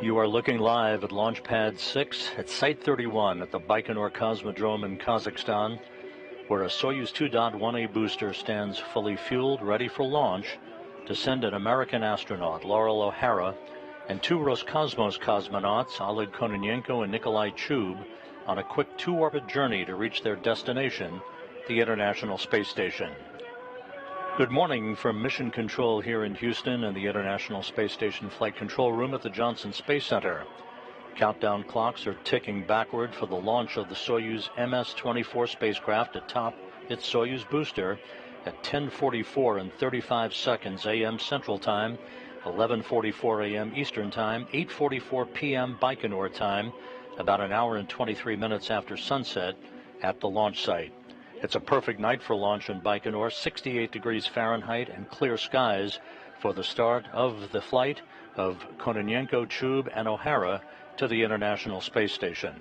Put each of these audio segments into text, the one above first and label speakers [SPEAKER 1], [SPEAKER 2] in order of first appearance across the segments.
[SPEAKER 1] You are looking live at Launch Pad 6 at Site 31 at the Baikonur Cosmodrome in Kazakhstan, where a Soyuz 2.1A booster stands fully fueled, ready for launch to send an American astronaut, Loral O'Hara, and two Roscosmos cosmonauts, Oleg Kononenko and Nikolai Chub, on a quick two-orbit journey to reach their destination, the International Space Station. Good morning from Mission Control here in Houston and the International Space Station Flight Control Room at the Johnson Space Center. Countdown clocks are ticking backward for the launch of the Soyuz MS-24 spacecraft atop its Soyuz booster at 10:44 and 35 seconds a.m. Central Time, 11:44 a.m. Eastern Time, 8:44 p.m. Baikonur Time, about an hour and 23 minutes after sunset at the launch site. It's a perfect night for launch in Baikonur, 68 degrees Fahrenheit and clear skies for the start of the flight of Kononenko, Chub, and O'Hara to the International Space Station.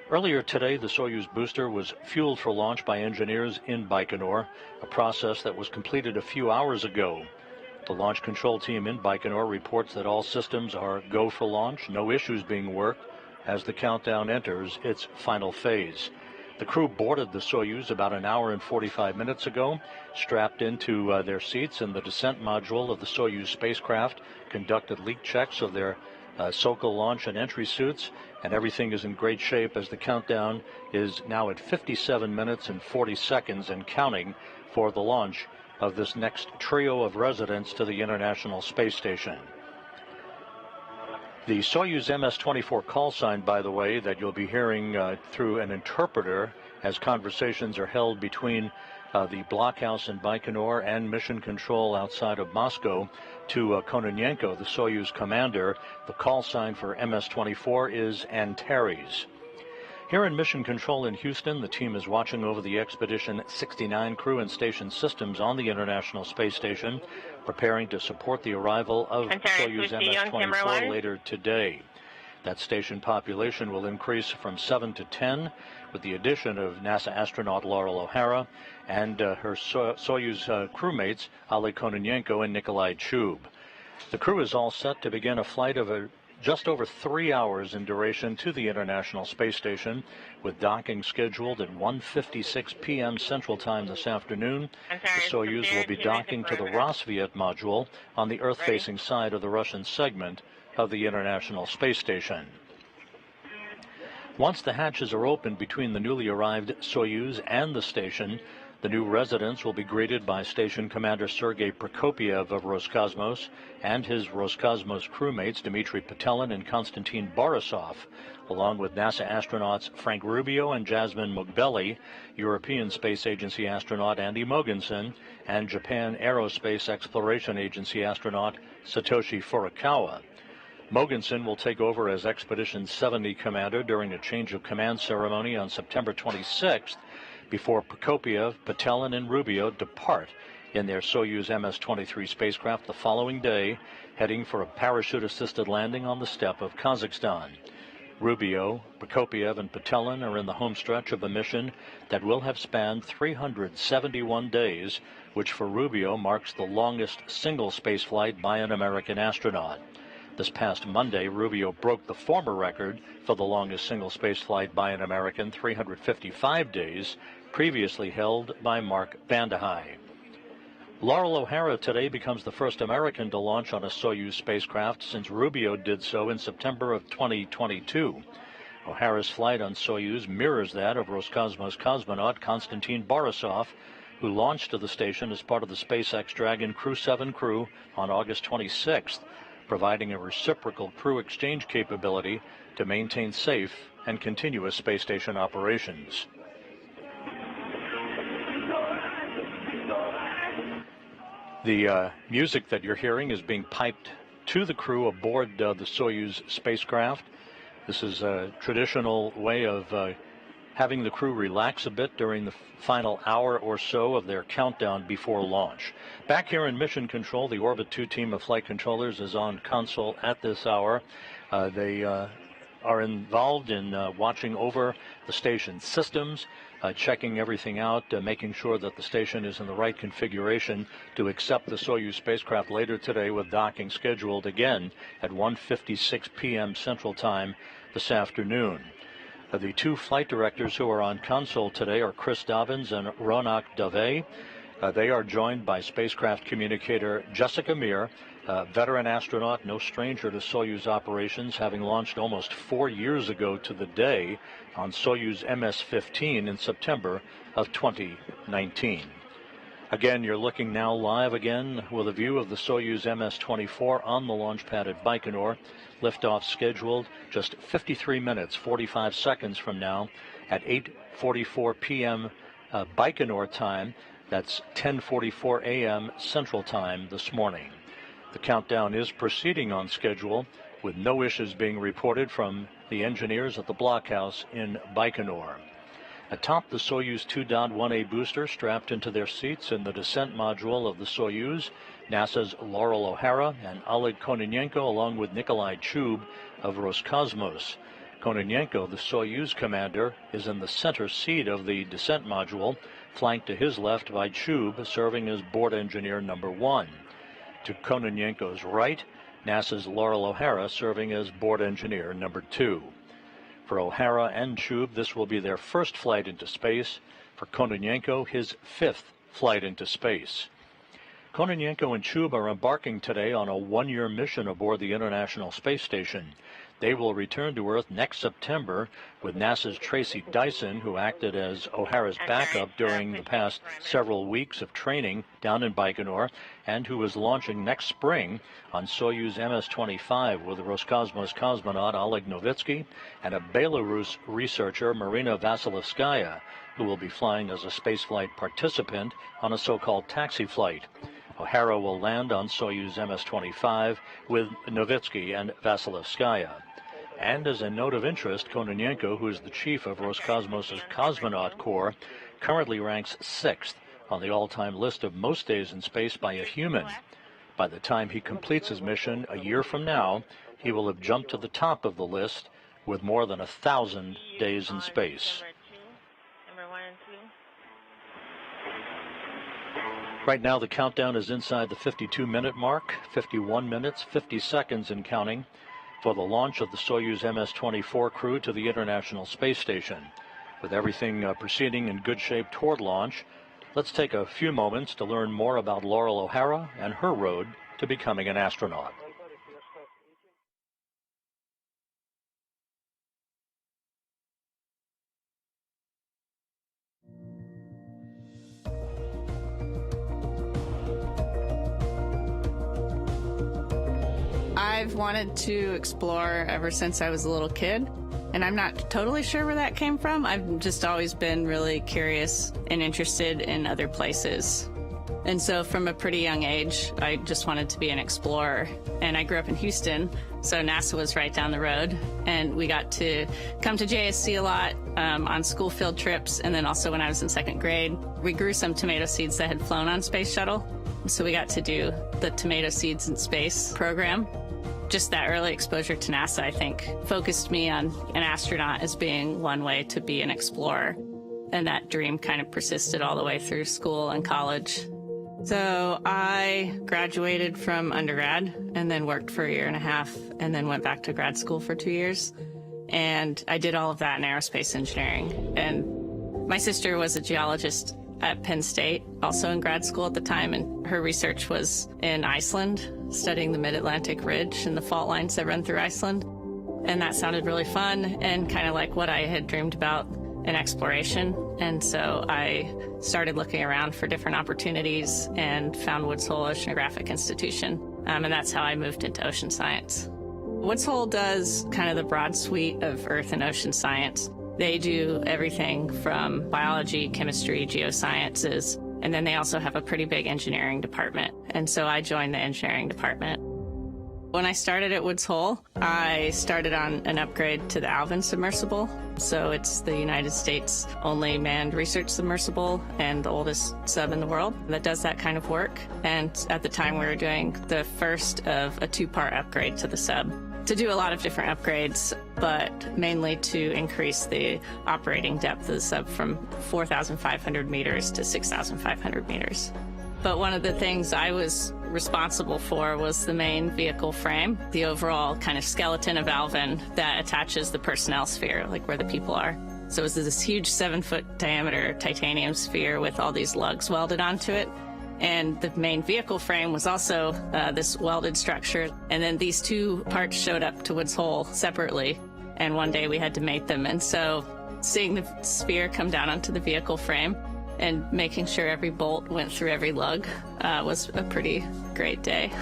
[SPEAKER 1] Earlier today, the Soyuz booster was fueled for launch by engineers in Baikonur, a process that was completed a few hours ago. The launch control team in Baikonur reports that all systems are go for launch, no issues being worked as the countdown enters its final phase. The crew boarded the Soyuz about an hour and 45 minutes ago, strapped into their seats in the descent module of the Soyuz spacecraft, conducted leak checks of their Sokol launch and entry suits, and everything is in great shape as the countdown is now at 57 minutes and 40 seconds and counting for the launch of this next trio of residents to the International Space Station. The Soyuz MS-24 call sign, by the way, that you'll be hearing through an interpreter as conversations are held between the blockhouse in Baikonur and mission control outside of Moscow to Kononenko, the Soyuz commander. The call sign for MS-24 is Antares. Here in Mission Control in Houston, the team is watching over the Expedition 69 crew and station systems on the International Space Station, preparing to support the arrival of Soyuz MS-24 later today. That station population will increase from 7 to 10 with the addition of NASA astronaut Loral O'Hara and her Soyuz crewmates Oleg Kononenko and Nikolai Chub. The crew is all set to begin a flight of just over 3 hours in duration to the International Space Station, with docking scheduled at 1:56 p.m. Central Time this afternoon. The Soyuz will be docking to the Rosviet module on the Earth-facing side of the Russian segment of the International Space Station. Once the hatches are opened between the newly arrived Soyuz and the station, the new residents will be greeted by Station Commander Sergei Prokopiev of Roscosmos and his Roscosmos crewmates Dmitry Petelin and Konstantin Borisov, along with NASA astronauts Frank Rubio and Jasmine Mugbeli, European Space Agency astronaut Andy Mogensen, and Japan Aerospace Exploration Agency astronaut Satoshi Furukawa. Mogensen will take over as Expedition 70 commander during a change of command ceremony on September 26th, before Prokopiev, Petelin, and Rubio depart in their Soyuz MS-23 spacecraft the following day, heading for a parachute-assisted landing on the steppe of Kazakhstan. Rubio, Prokopiev, and Petelin are in the home stretch of a mission that will have spanned 371 days, which for Rubio marks the longest single spaceflight by an American astronaut. This past Monday, Rubio broke the former record for the longest single spaceflight by an American, 355 days, previously held by Mark Vande Hei. Loral O'Hara today becomes the first American to launch on a Soyuz spacecraft since Rubio did so in September of 2022. O'Hara's flight on Soyuz mirrors that of Roscosmos cosmonaut Konstantin Borisov, who launched to the station as part of the SpaceX Dragon Crew 7 crew on August 26th, providing a reciprocal crew exchange capability to maintain safe and continuous space station operations. The music that you're hearing is being piped to the crew aboard the Soyuz spacecraft. This is a traditional way of having the crew relax a bit during the final hour or so of their countdown before launch. Back here in Mission Control, the Orbit 2 team of flight controllers is on console at this hour. They are involved in watching over the station systems, checking everything out, making sure that the station is in the right configuration to accept the Soyuz spacecraft later today, with docking scheduled again at 1:56 p.m. Central Time this afternoon. The two flight directors who are on console today are Chris Dobbins and Ronak Dave. They are joined by spacecraft communicator Jessica Meir, veteran astronaut, no stranger to Soyuz operations, having launched almost 4 years ago to the day on Soyuz MS-15 in September of 2019. Again, you're looking now live again with a view of the Soyuz MS-24 on the launch pad at Baikonur. Liftoff scheduled just 53 minutes, 45 seconds from now at 8:44 p.m. Baikonur time. That's 10:44 a.m. Central Time this morning. The countdown is proceeding on schedule, with no issues being reported from the engineers at the blockhouse in Baikonur. Atop the Soyuz 2.1A booster, strapped into their seats in the descent module of the Soyuz, NASA's Loral O'Hara and Oleg Kononenko, along with Nikolai Chub of Roscosmos. Kononenko, the Soyuz commander, is in the center seat of the descent module, flanked to his left by Chub, serving as board engineer number 1. To Kononenko's right, NASA's Loral O'Hara, serving as board engineer number 2. For O'Hara and Chub, this will be their first flight into space. For Kononenko, his 5th flight into space. Kononenko and Chub are embarking today on a 1-year mission aboard the International Space Station. They will return to Earth next September with NASA's Tracy Dyson, who acted as O'Hara's backup during the past several weeks of training down in Baikonur, and who is launching next spring on Soyuz MS-25 with Roscosmos cosmonaut Oleg Novitsky and a Belarus researcher, Marina Vasilevskaya, who will be flying as a spaceflight participant on a so-called taxi flight. O'Hara will land on Soyuz MS-25 with Novitsky and Vasilevskaya. And as a note of interest, Kononenko, who is the chief of Roscosmos' Cosmonaut Corps, currently ranks 6th on the all-time list of most days in space by a human. By the time he completes his mission a year from now, he will have jumped to the top of the list with more than 1,000 days in space.
[SPEAKER 2] Number 1 and 2.
[SPEAKER 1] Right now, the countdown is inside the 52-minute mark, 51 minutes, 50 seconds and counting, for the launch of the Soyuz MS-24 crew to the International Space Station. With everything proceeding in good shape toward launch, let's take a few moments to learn more about Loral O'Hara and her road to becoming an astronaut.
[SPEAKER 3] I've wanted to explore ever since I was a little kid, and I'm not totally sure where that came from. I've just always been really curious and interested in other places. And so from a pretty young age, I just wanted to be an explorer. And I grew up in Houston, so NASA was right down the road. And we got to come to JSC a lot on school field trips, and then also when I was in 2nd grade. We grew some tomato seeds that had flown on Space Shuttle, so we got to do the Tomato Seeds in Space program. Just that early exposure to NASA, I think, focused me on an astronaut as being one way to be an explorer. And that dream kind of persisted all the way through school and college. So I graduated from undergrad and then worked for a year and a half and then went back to grad school for 2 years. And I did all of that in aerospace engineering. And my sister was a geologist at Penn State, also in grad school at the time, and her research was in Iceland, studying the Mid-Atlantic Ridge and the fault lines that run through Iceland. And that sounded really fun and kind of like what I had dreamed about in exploration. And so I started looking around for different opportunities and found Woods Hole Oceanographic Institution. And that's how I moved into ocean science. Woods Hole does kind of the broad suite of earth and ocean science. They do everything from biology, chemistry, geosciences, and then they also have a pretty big engineering department. And so I joined the engineering department. When I started at Woods Hole, I started on an upgrade to the Alvin submersible. So it's the United States' only manned research submersible and the oldest sub in the world that does that kind of work. And at the time we were doing the first of a 2-part upgrade to the sub. to do a lot of different upgrades, but mainly to increase the operating depth of the sub from 4,500 meters to 6,500 meters. But one of the things I was responsible for was the main vehicle frame, the overall kind of skeleton of Alvin that attaches the personnel sphere, like where the people are. So it was this huge 7-foot diameter titanium sphere with all these lugs welded onto it. And the main vehicle frame was also this welded structure. And then these two parts showed up to Woods Hole separately. And one day we had to mate them. And so seeing the sphere come down onto the vehicle frame and making sure every bolt went through every lug was a pretty great day.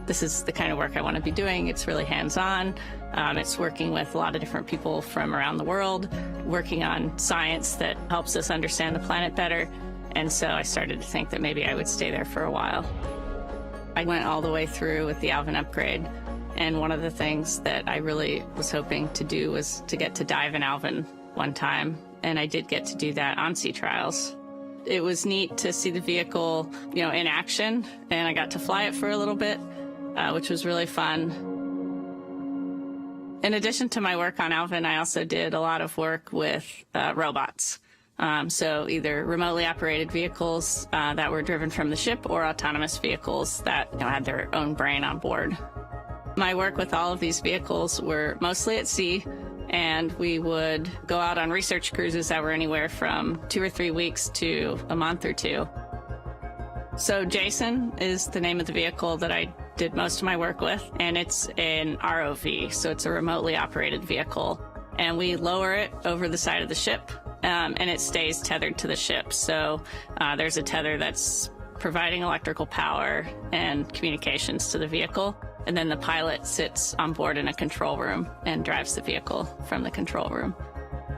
[SPEAKER 3] This is the kind of work I want to be doing. It's really hands-on. It's working with a lot of different people from around the world, working on science that helps us understand the planet better. And so I started to think that maybe I would stay there for a while. I went all the way through with the Alvin upgrade. And one of the things that I really was hoping to do was to get to dive in Alvin one time. And I did get to do that on sea trials. It was neat to see the vehicle, in action. And I got to fly it for a little bit, which was really fun. In addition to my work on Alvin, I also did a lot of work with robots. So either remotely operated vehicles that were driven from the ship or autonomous vehicles that had their own brain on board. My work with all of these vehicles were mostly at sea, and we would go out on research cruises that were anywhere from 2 or 3 weeks to a month or two. So Jason is the name of the vehicle that I did most of my work with, and it's an ROV, so it's a remotely operated vehicle. And we lower it over the side of the ship, and it stays tethered to the ship. So there's a tether that's providing electrical power and communications to the vehicle. And then the pilot sits on board in a control room and drives the vehicle from the control room.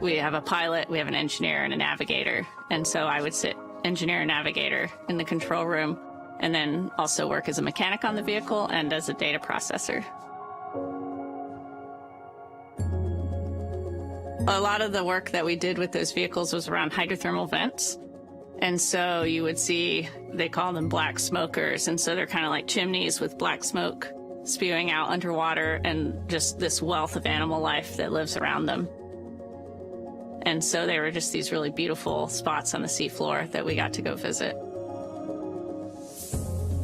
[SPEAKER 3] We have a pilot, we have an engineer, and a navigator. And so I would sit engineer and navigator in the control room, and then also work as a mechanic on the vehicle and as a data processor. A lot of the work that we did with those vehicles was around hydrothermal vents. And so you would see, they call them black smokers. And so they're kind of like chimneys with black smoke spewing out underwater, and just this wealth of animal life that lives around them. And so they were just these really beautiful spots on the seafloor that we got to go visit.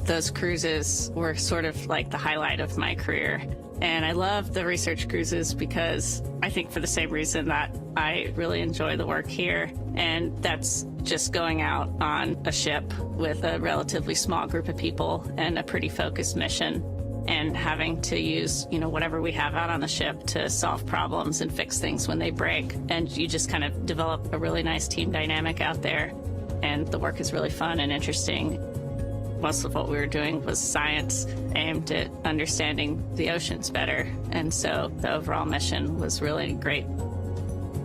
[SPEAKER 3] Those cruises were sort of like the highlight of my career. And I love the research cruises because I think for the same reason that I really enjoy the work here. And that's just going out on a ship with a relatively small group of people and a pretty focused mission, and having to use, whatever we have out on the ship to solve problems and fix things when they break. And you just kind of develop a really nice team dynamic out there. And the work is really fun and interesting. Most of what we were doing was science aimed at understanding the oceans better. And so the overall mission was really great.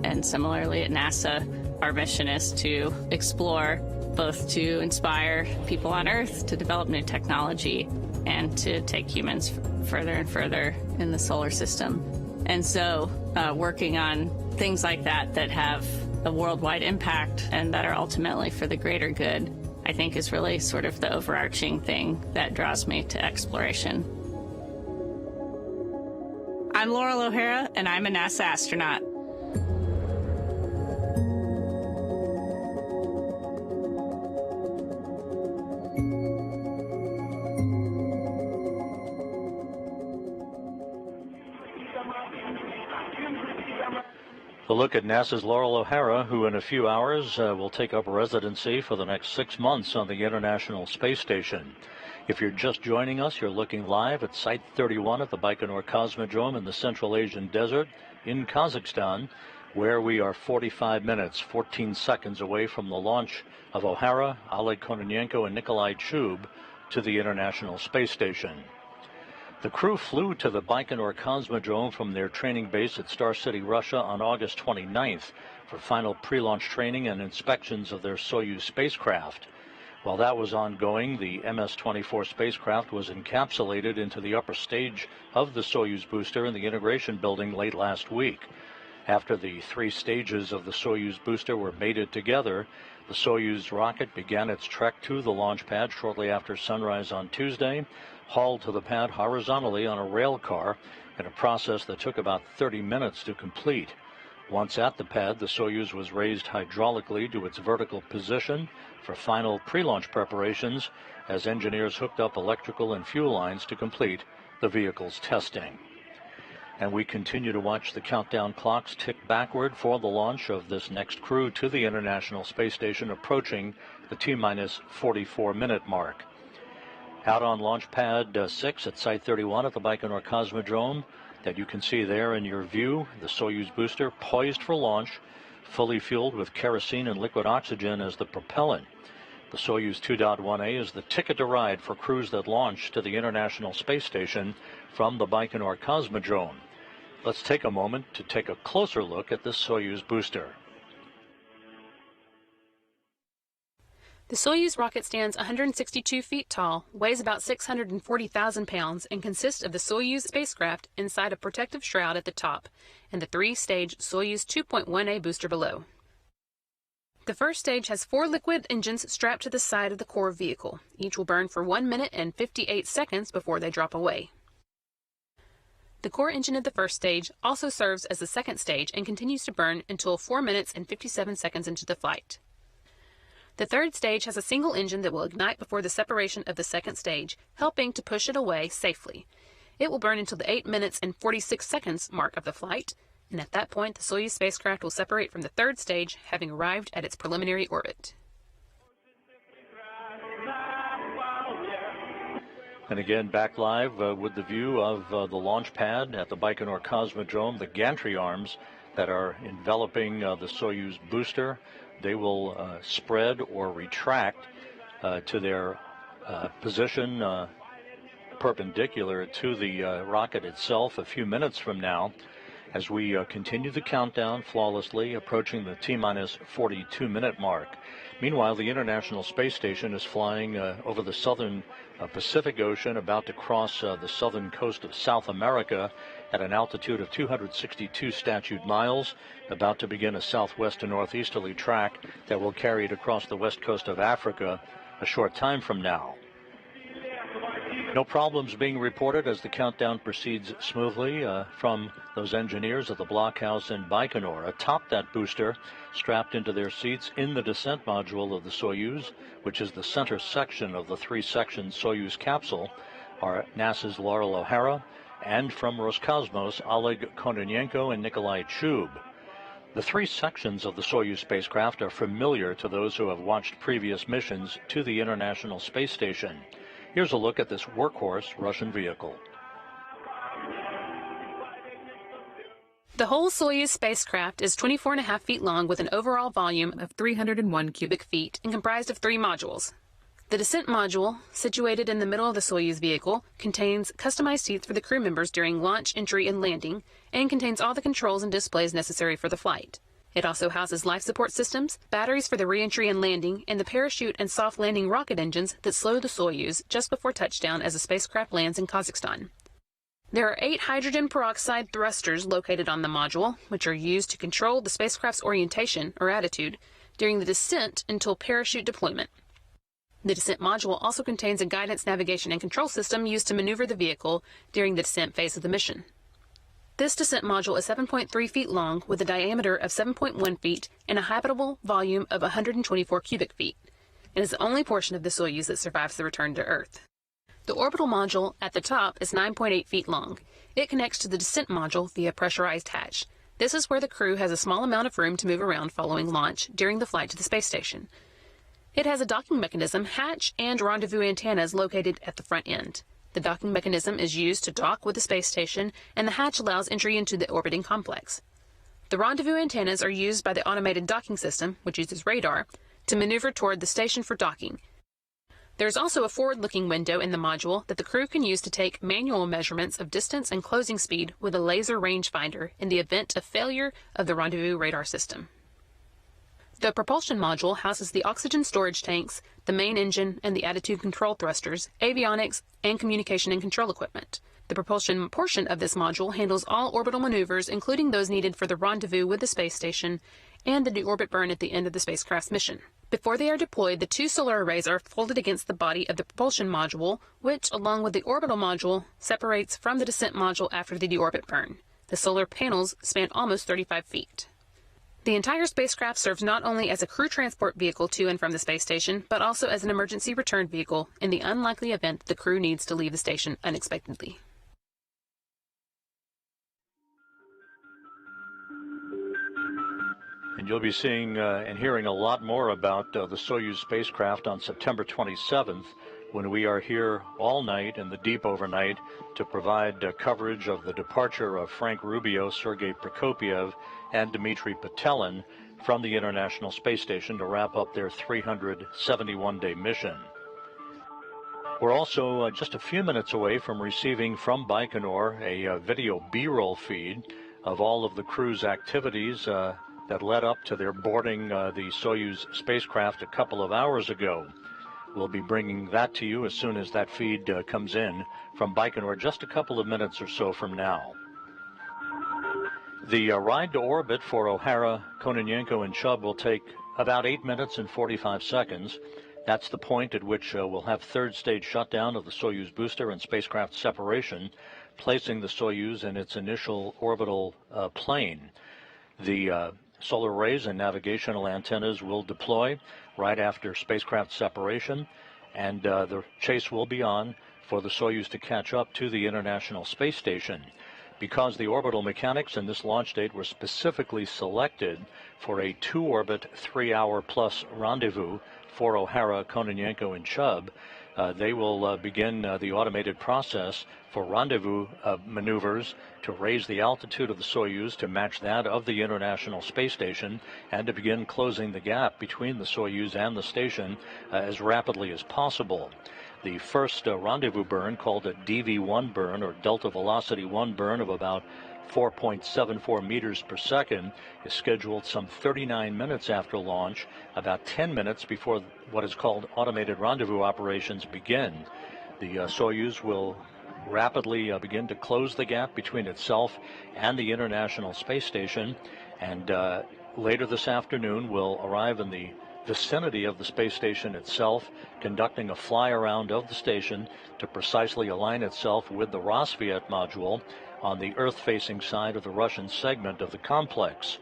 [SPEAKER 3] And similarly at NASA, our mission is to explore, both to inspire people on Earth to develop new technology and to take humans further and further in the solar system. And so working on things like that that have a worldwide impact and that are ultimately for the greater good, I think is really sort of the overarching thing that draws me to exploration. I'm Loral O'Hara, and I'm a NASA astronaut.
[SPEAKER 1] A look at NASA's Loral O'Hara, who in a few hours will take up residency for the next 6 months on the International Space Station. If you're just joining us, you're looking live at Site 31 at the Baikonur Cosmodrome in the Central Asian Desert in Kazakhstan, where we are 45 minutes, 14 seconds away from the launch of O'Hara, Oleg Kononenko, and Nikolai Chub to the International Space Station. The crew flew to the Baikonur Cosmodrome from their training base at Star City, Russia on August 29th for final pre-launch training and inspections of their Soyuz spacecraft. While that was ongoing, the MS-24 spacecraft was encapsulated into the upper stage of the Soyuz booster in the integration building late last week. After the 3 stages of the Soyuz booster were mated together, the Soyuz rocket began its trek to the launch pad shortly after sunrise on Tuesday, hauled to the pad horizontally on a rail car, in a process that took about 30 minutes to complete. Once at the pad, the Soyuz was raised hydraulically to its vertical position for final pre-launch preparations as engineers hooked up electrical and fuel lines to complete the vehicle's testing. And we continue to watch the countdown clocks tick backward for the launch of this next crew to the International Space Station, approaching the T-minus 44-minute mark. Out on Launch Pad 6 at Site 31 at the Baikonur Cosmodrome, that you can see there in your view, the Soyuz booster poised for launch, fully fueled with kerosene and liquid oxygen as the propellant. The Soyuz 2.1A is the ticket to ride for crews that launch to the International Space Station from the Baikonur Cosmodrome. Let's take a moment to take a closer look at this Soyuz booster.
[SPEAKER 4] The Soyuz rocket stands 162 feet tall, weighs about 640,000 pounds, and consists of the Soyuz spacecraft inside a protective shroud at the top and the three-stage Soyuz 2.1A booster below. The first stage has 4 liquid engines strapped to the side of the core vehicle. Each will burn for 1 minute and 58 seconds before they drop away. The core engine of the first stage also serves as the second stage and continues to burn until 4 minutes and 57 seconds into the flight. The third stage has a single engine that will ignite before the separation of the second stage, helping to push it away safely. It will burn until the 8 minutes and 46 seconds mark of the flight, and at that point the Soyuz spacecraft will separate from the third stage, having arrived at its preliminary orbit.
[SPEAKER 1] And again, back live with the view of the launch pad at the Baikonur Cosmodrome, the gantry arms that are enveloping the Soyuz booster. They will spread or retract to their position perpendicular to the rocket itself a few minutes from now, as we continue the countdown flawlessly, approaching the T-minus 42-minute mark. Meanwhile, the International Space Station is flying over the southern Pacific Ocean, about to cross the southern coast of South America at an altitude of 262 statute miles, about to begin a southwest to northeasterly track that will carry it across the west coast of Africa a short time from now. No problems being reported as the countdown proceeds smoothly from those engineers at the blockhouse in Baikonur. Atop that booster, strapped into their seats in the descent module of the Soyuz, which is the center section of the 3-section Soyuz capsule, are NASA's Loral O'Hara, and from Roscosmos, Oleg Kononenko and Nikolai Chub. The 3 sections of the Soyuz spacecraft are familiar to those who have watched previous missions to the International Space Station. Here's a look at this workhorse Russian vehicle.
[SPEAKER 4] The whole Soyuz spacecraft is 24.5 feet long with an overall volume of 301 cubic feet and comprised of 3 modules. The descent module, situated in the middle of the Soyuz vehicle, contains customized seats for the crew members during launch, entry, and landing, and contains all the controls and displays necessary for the flight. It also houses life support systems, batteries for the re-entry and landing, and the parachute and soft landing rocket engines that slow the Soyuz just before touchdown as the spacecraft lands in Kazakhstan. There are 8 hydrogen peroxide thrusters located on the module, which are used to control the spacecraft's orientation, or attitude, during the descent until parachute deployment. The descent module also contains a guidance, navigation, and control system used to maneuver the vehicle during the descent phase of the mission. This descent module is 7.3 feet long with a diameter of 7.1 feet and a habitable volume of 124 cubic feet. It is the only portion of the Soyuz that survives the return to Earth. The orbital module at the top is 9.8 feet long. It connects to the descent module via pressurized hatch. This is where the crew has a small amount of room to move around following launch during the flight to the space station. It has a docking mechanism, hatch, and rendezvous antennas located at the front end. The docking mechanism is used to dock with the space station, and the hatch allows entry into the orbiting complex. The rendezvous antennas are used by the automated docking system, which uses radar, to maneuver toward the station for docking. There is also a forward-looking window in the module that the crew can use to take manual measurements of distance and closing speed with a laser rangefinder in the event of failure of the rendezvous radar system. The propulsion module houses the oxygen storage tanks, the main engine, and the attitude control thrusters, avionics, and communication and control equipment. The propulsion portion of this module handles all orbital maneuvers, including those needed for the rendezvous with the space station and the deorbit burn at the end of the spacecraft's mission. Before they are deployed, the two solar arrays are folded against the body of the propulsion module, which, along with the orbital module, separates from the descent module after the deorbit burn. The solar panels span almost 35 feet. The entire spacecraft serves not only as a crew transport vehicle to and from the space station, but also as an emergency return vehicle in the unlikely event the crew needs to leave the station unexpectedly.
[SPEAKER 1] And you'll be seeing and hearing a lot more about the Soyuz spacecraft on September 27th, when we are here all night in the deep overnight to provide coverage of the departure of Frank Rubio, Sergei Prokopyev, and Dmitry Petelin from the International Space Station to wrap up their 371-day mission. We're also just a few minutes away from receiving from Baikonur a video B-roll feed of all of the crew's activities that led up to their boarding the Soyuz spacecraft a couple of hours ago. We'll be bringing that to you as soon as that feed comes in from Baikonur, just a couple of minutes or so from now. The ride to orbit for O'Hara, Kononenko, and Chubb will take about 8 minutes and 45 seconds. That's the point at which we'll have third stage shutdown of the Soyuz booster and spacecraft separation, placing the Soyuz in its initial orbital plane. The solar arrays and navigational antennas will deploy right after spacecraft separation, and the chase will be on for the Soyuz to catch up to the International Space Station. Because the orbital mechanics in this launch date were specifically selected for a two-orbit, 3-hour-plus rendezvous for O'Hara, Kononenko, and Chubb, they will begin the automated process for rendezvous maneuvers to raise the altitude of the Soyuz to match that of the International Space Station, and to begin closing the gap between the Soyuz and the station as rapidly as possible. The first rendezvous burn, called a DV-1 burn, or Delta Velocity 1 burn, of about 4.74 meters per second, is scheduled some 39 minutes after launch, about 10 minutes before what is called automated rendezvous operations begin. The Soyuz will rapidly begin to close the gap between itself and the International Space Station, and later this afternoon will arrive in the vicinity of the space station itself, conducting a fly around of the station to precisely align itself with the Rassvet module on the Earth-facing side of the Russian segment of the complex.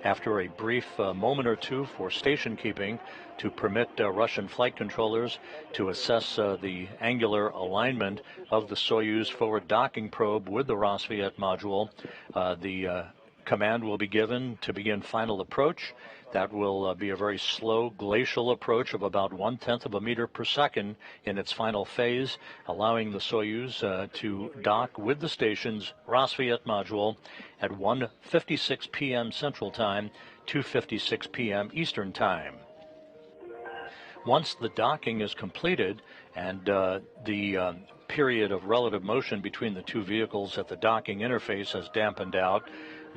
[SPEAKER 1] After a brief moment or two for station keeping to permit Russian flight controllers to assess the angular alignment of the Soyuz forward docking probe with the Rassvet module, the command will be given to begin final approach. That will be a very slow glacial approach of about 1/10 of a meter per second in its final phase, allowing the Soyuz to dock with the station's Rassvet module at 1:56 p.m. Central Time, 2:56 p.m. Eastern Time. Once the docking is completed and the period of relative motion between the two vehicles at the docking interface has dampened out,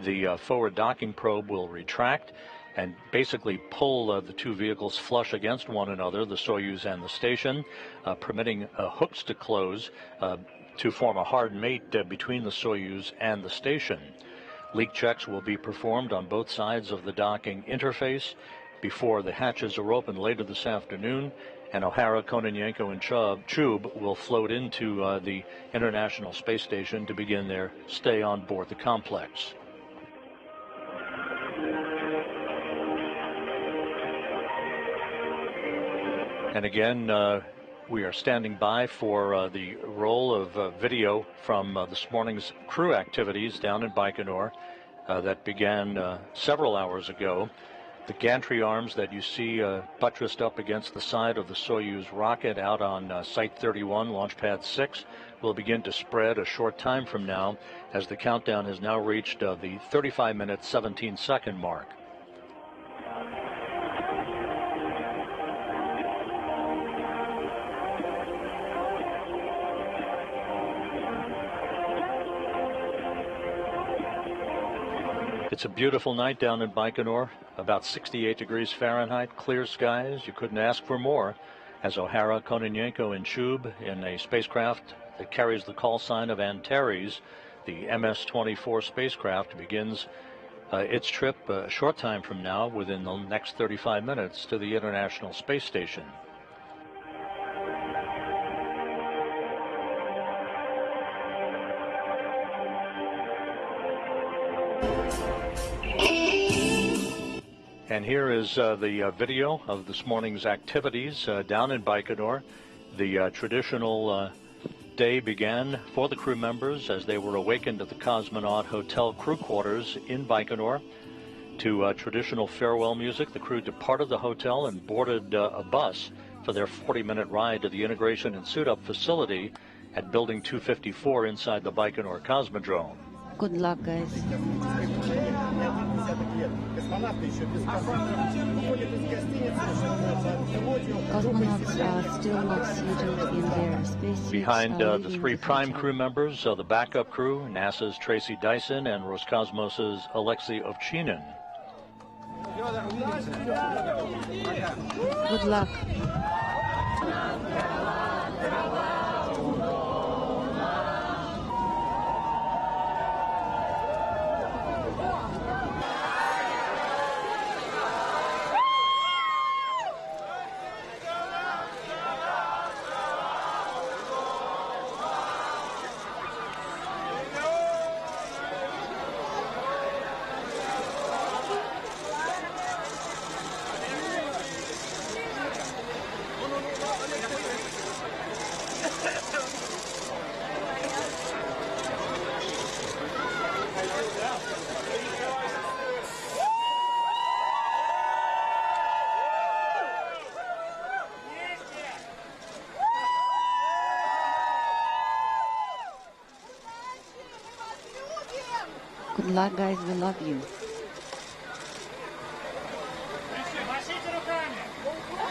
[SPEAKER 1] the forward docking probe will retract and basically pull the two vehicles flush against one another, the Soyuz and the station, permitting hooks to close to form a hard mate between the Soyuz and the station. Leak checks will be performed on both sides of the docking interface before the hatches are opened later this afternoon, and O'Hara, Kononenko, and Chubb will float into the International Space Station to begin their stay on board the complex. And again, we are standing by for the roll of video from this morning's crew activities down in Baikonur that began several hours ago. The gantry arms that you see buttressed up against the side of the Soyuz rocket out on Site 31, Launch Pad 6, will begin to spread a short time from now, as the countdown has now reached the 35-minute, 17-second mark. It's a beautiful night down in Baikonur, about 68 degrees Fahrenheit, clear skies. You couldn't ask for more, as O'Hara, Kononenko, and Chubb, in a spacecraft that carries the call sign of Antares, the MS-24 spacecraft, begins its trip a short time from now, within the next 35 minutes, to the International Space Station. And here is the video of this morning's activities down in Baikonur. The traditional day began for the crew members as they were awakened at the Cosmonaut Hotel crew quarters in Baikonur. To traditional farewell music, the crew departed the hotel and boarded a bus for their 40-minute ride to the integration and suit-up facility at Building 254 inside the Baikonur Cosmodrome.
[SPEAKER 5] Good luck, guys. Cosmonauts are still not seated in their spacesuits.
[SPEAKER 1] Behind the three prime crew members, the backup crew, NASA's Tracy Dyson and Roscosmos's Alexei Ovchinin.
[SPEAKER 5] Good luck. Good luck, guys. We love you.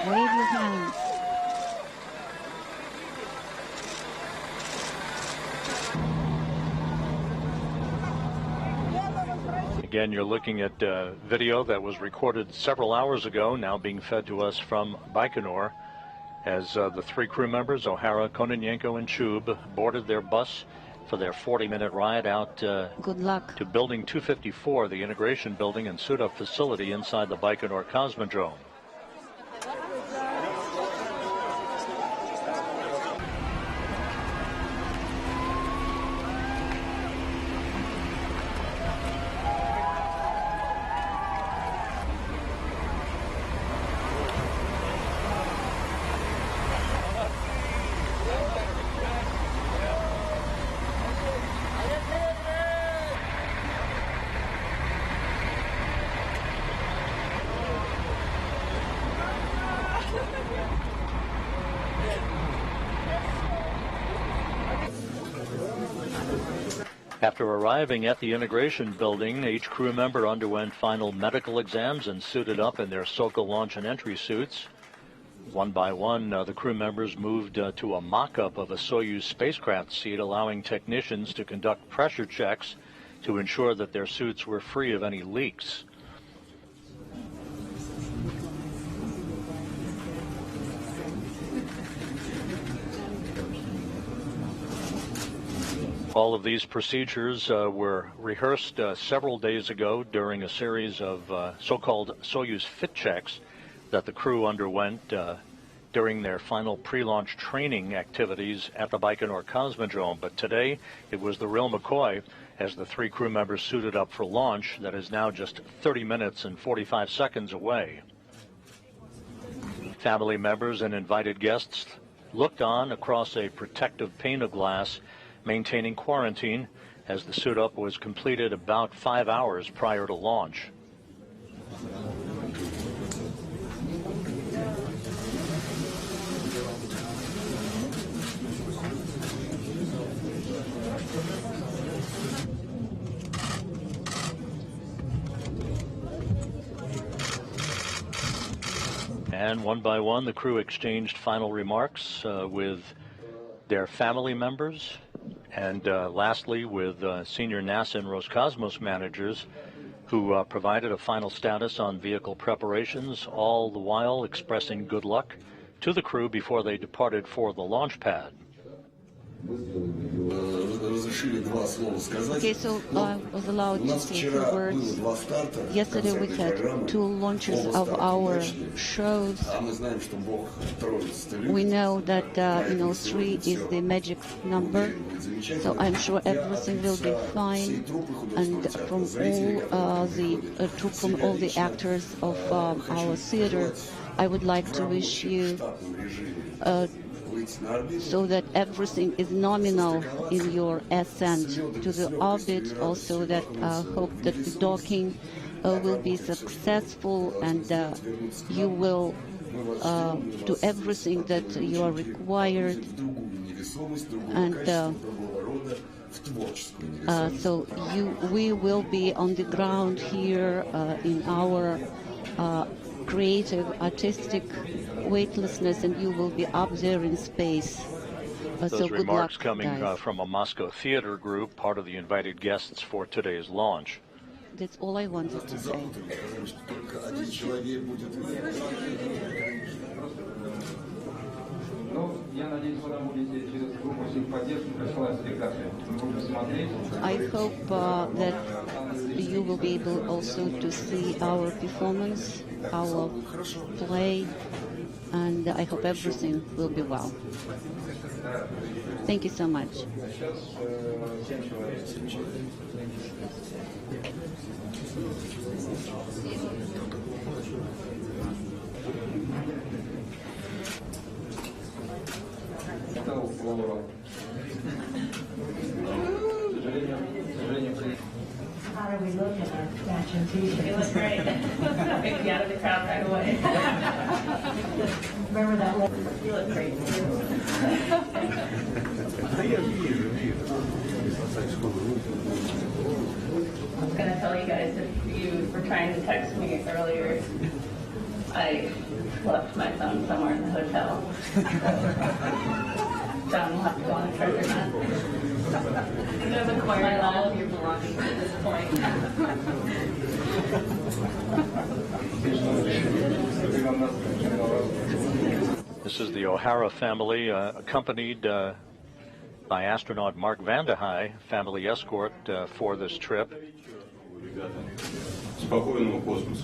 [SPEAKER 5] Wave your hands.
[SPEAKER 1] Again, you're looking at video that was recorded several hours ago, now being fed to us from Baikonur, as the three crew members, O'Hara, Kononenko, and Chub, boarded their bus for their 40-minute ride out
[SPEAKER 5] Good luck.
[SPEAKER 1] to Building 254, the integration building and suit-up facility inside the Baikonur Cosmodrome. After arriving at the integration building, each crew member underwent final medical exams and suited up in their Sokol launch and entry suits. One by one, the crew members moved to a mock-up of a Soyuz spacecraft seat, allowing technicians to conduct pressure checks to ensure that their suits were free of any leaks. All of these procedures were rehearsed several days ago during a series of so-called Soyuz fit checks that the crew underwent during their final pre-launch training activities at the Baikonur Cosmodrome. But today, it was the real McCoy, as the three crew members suited up for launch that is now just 30 minutes and 45 seconds away. Family members and invited guests looked on across a protective pane of glass, maintaining quarantine as the suit-up was completed about 5 hours prior to launch. And one by one, the crew exchanged final remarks with their family members, and lastly with senior NASA and Roscosmos managers who provided a final status on vehicle preparations, all the while expressing good luck to the crew before they departed for the launch pad.
[SPEAKER 5] Okay, so I was allowed to say a few words. Yesterday we had 2 launches of our shows. We know that 3 is the magic number, so I'm sure everything will be fine. And from all from all the actors of our theater, I would like to wish you so that everything is nominal in your ascent to the orbit. Also, that hope that the docking will be successful, and you will do everything that you are required. And so we will be on the ground here in our creative, artistic weightlessness, and you will be up there in space.
[SPEAKER 1] Those
[SPEAKER 5] so good
[SPEAKER 1] remarks
[SPEAKER 5] luck,
[SPEAKER 1] coming
[SPEAKER 5] guys.
[SPEAKER 1] from a Moscow theater group, part of the invited guests for today's launch.
[SPEAKER 5] That's all I wanted to say. I hope that you will be able also to see our performance, our play, and I hope everything will be well. Thank you so much.
[SPEAKER 2] How do we look in our matching t-shirts? You look great. Make me out of the crowd right away. Remember that one? You look great too. I was going to tell you guys, if you were trying to text me earlier, I left my phone somewhere in the hotel. John will have to go on a treasure hunt. You have acquired all of your belongings at this point.
[SPEAKER 1] This is the O'Hara family, accompanied by astronaut Mark Vandehei, family escort for this trip.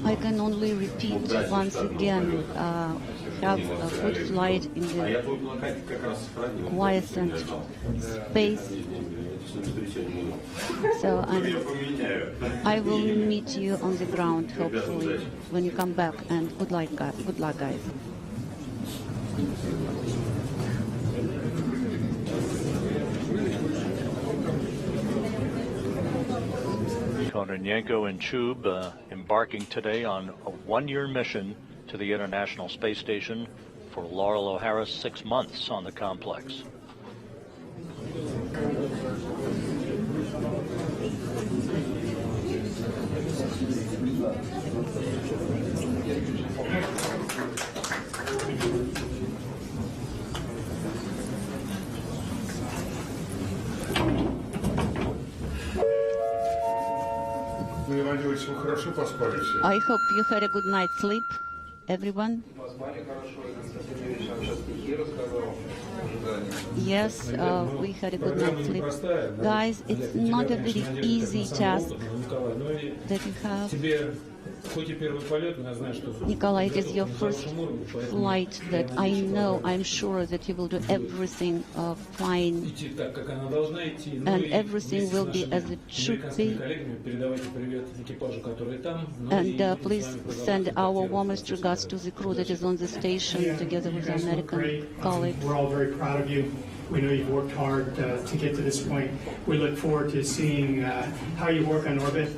[SPEAKER 5] I can only repeat once again, have a good flight in the quiescent space. So I will meet you on the ground, hopefully, when you come back, and good luck, guys.
[SPEAKER 1] Kononenko and Chub embarking today on a one-year mission to the International Space Station for Loral O'Hara's 6 months on the complex.
[SPEAKER 5] I hope you had a good night's sleep, everyone. Yes, we had a good night's sleep. Guys, it's not a very easy task that you have. Nikolai, it is your first flight that I'm sure that you will do everything fine, and everything will be as it should be. And please send our warmest regards to the crew that is on the station together with our American colleagues.
[SPEAKER 6] We're all very proud of you. We know you've worked hard to get to this point. We look forward to seeing how you work on orbit.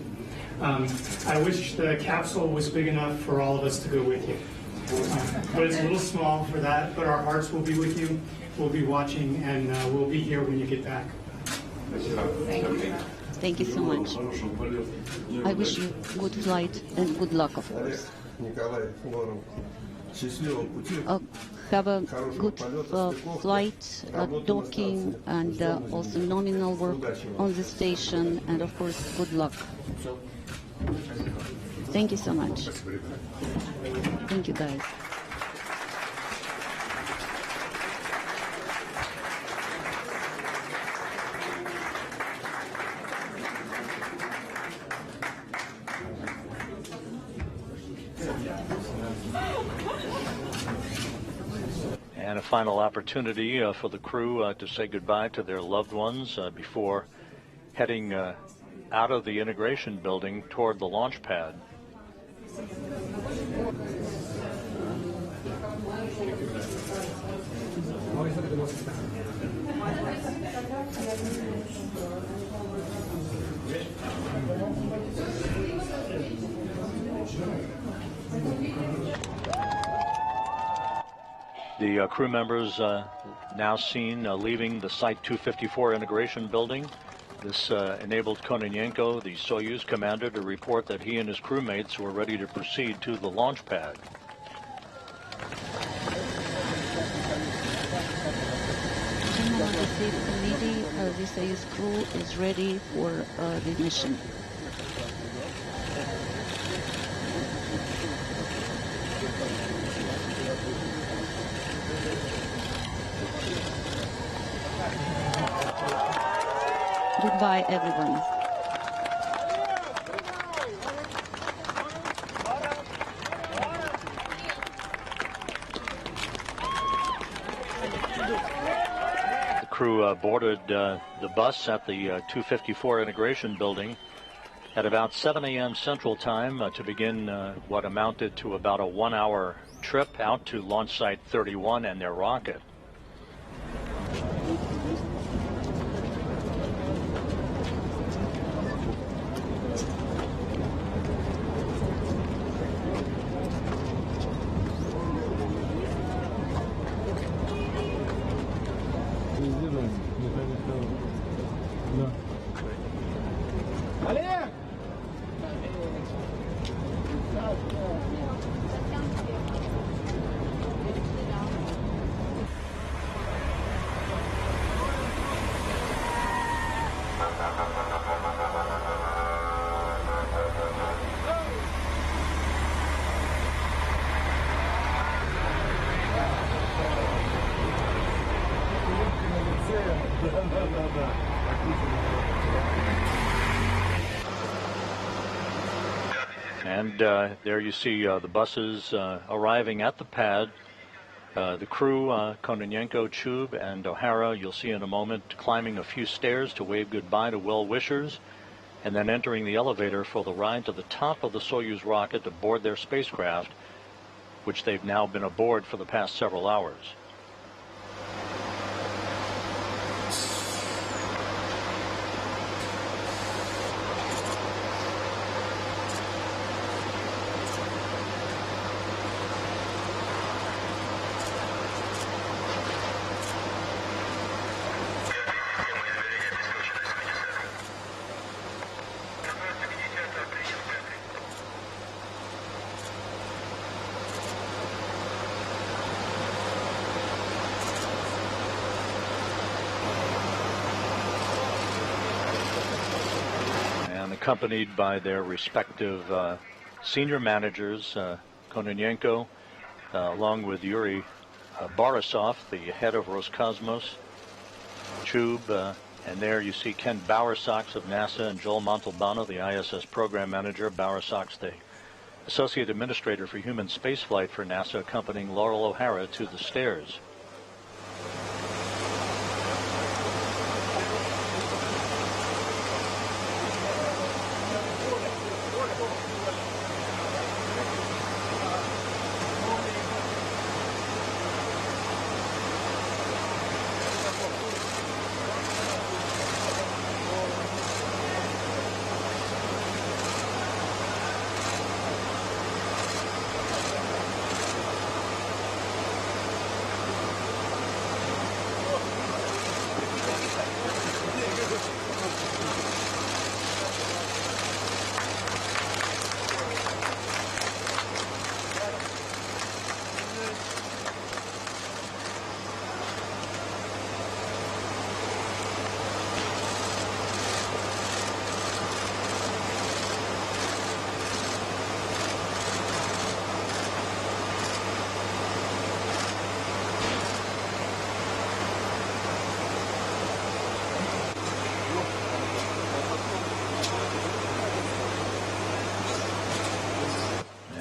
[SPEAKER 6] I wish the capsule was big enough for all of us to go with you. But it's a little small for that, but our hearts will be with you. We'll be watching, and we'll be here when you get back.
[SPEAKER 5] Thank you so much. I wish you good flight and good luck, of course. Have a good flight, docking, and also nominal work on the station, and of course, good luck. Thank you so much. Thank you, guys.
[SPEAKER 1] a final opportunity for the crew to say goodbye to their loved ones before heading out of the integration building toward the launch pad. The crew members now seen leaving the Site 254 integration building. This enabled Kononenko, the Soyuz commander, to report that he and his crewmates were ready to proceed to the launch pad.
[SPEAKER 5] General of the State Committee, the Soyuz crew is ready for the mission. Goodbye, everyone.
[SPEAKER 1] The crew boarded the bus at the 254 integration building at about 7 a.m. Central Time to begin what amounted to about a 1-hour trip out to launch site 31 and their rocket. And there you see the buses arriving at the pad. The crew, Kononenko, Chub, and O'Hara, you'll see in a moment, climbing a few stairs to wave goodbye to well-wishers, and then entering the elevator for the ride to the top of the Soyuz rocket to board their spacecraft, which they've now been aboard for the past several hours. Accompanied by their respective senior managers, Kononenko, along with Yuri Borisov, the head of Roscosmos, Chub, and there you see Ken Bowersox of NASA and Joel Montalbano, the ISS program manager. Bowersox, the associate administrator for human spaceflight for NASA, accompanying Loral O'Hara to the stairs.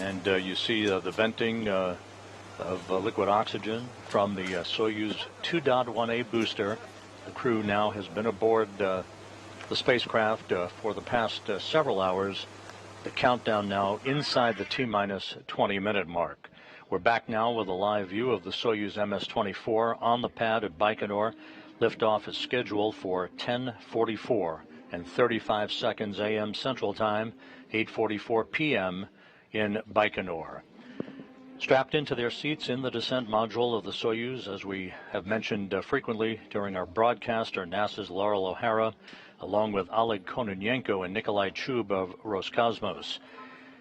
[SPEAKER 1] And you see the venting of liquid oxygen from the Soyuz 2.1A booster. The crew now has been aboard the spacecraft for the past several hours. The countdown now inside the T-minus 20-minute mark. We're back now with a live view of the Soyuz MS-24 on the pad at Baikonur. Liftoff is scheduled for 10:44 and 35 seconds a.m. Central Time, 8:44 p.m. in Baikonur. Strapped into their seats in the descent module of the Soyuz, as we have mentioned frequently during our broadcast, are NASA's Loral O'Hara, along with Oleg Kononenko and Nikolai Chub of Roscosmos.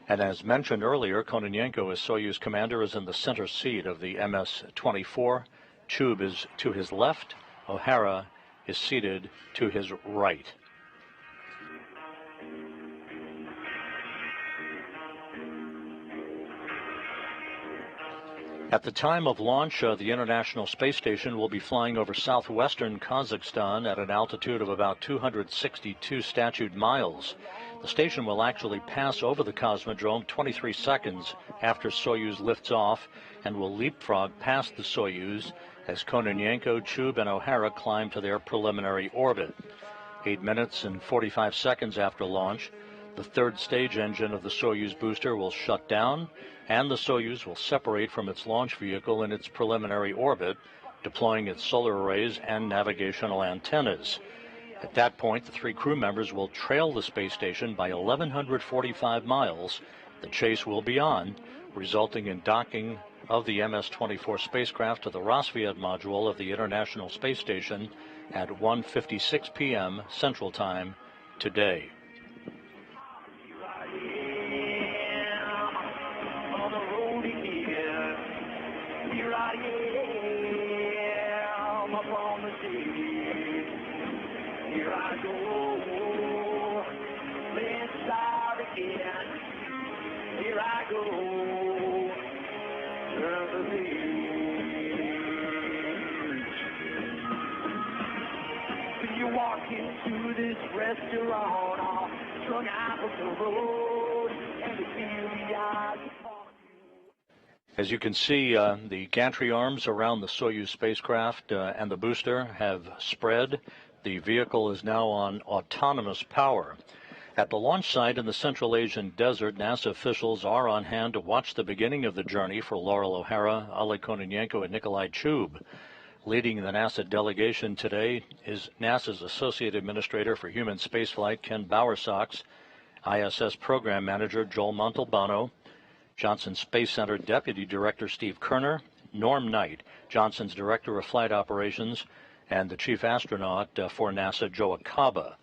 [SPEAKER 1] And as mentioned earlier, Kononenko, as Soyuz commander, is in the center seat of the MS-24. Chub is to his left. O'Hara is seated to his right. At the time of launch, the International Space Station will be flying over southwestern Kazakhstan at an altitude of about 262 statute miles. The station will actually pass over the Cosmodrome 23 seconds after Soyuz lifts off and will leapfrog past the Soyuz as Kononenko, Chub, and O'Hara climb to their preliminary orbit. 8 minutes and 45 seconds after launch, the third stage engine of the Soyuz booster will shut down, and the Soyuz will separate from its launch vehicle in its preliminary orbit, deploying its solar arrays and navigational antennas. At that point, the three crew members will trail the space station by 1,145 miles. The chase will be on, resulting in docking of the MS-24 spacecraft to the Rassvet module of the International Space Station at 1:56 p.m. Central Time today.
[SPEAKER 7] Here I go, let's start again. Here I go, turn the page. You walk into this restaurant, all strung out of the road, and the feel the eyes.
[SPEAKER 1] As you can see, the gantry arms around the Soyuz spacecraft and the booster have spread. The vehicle is now on autonomous power. At the launch site in the Central Asian desert, NASA officials are on hand to watch the beginning of the journey for Loral O'Hara, Oleg Kononenko, and Nikolai Chub. Leading the NASA delegation today is NASA's Associate Administrator for Human Spaceflight, Ken Bowersox, ISS Program Manager Joel Montalbano, Johnson Space Center Deputy Director Steve Kerner, Norm Knight, Johnson's Director of Flight Operations, and the Chief Astronaut for NASA, Joe Acaba.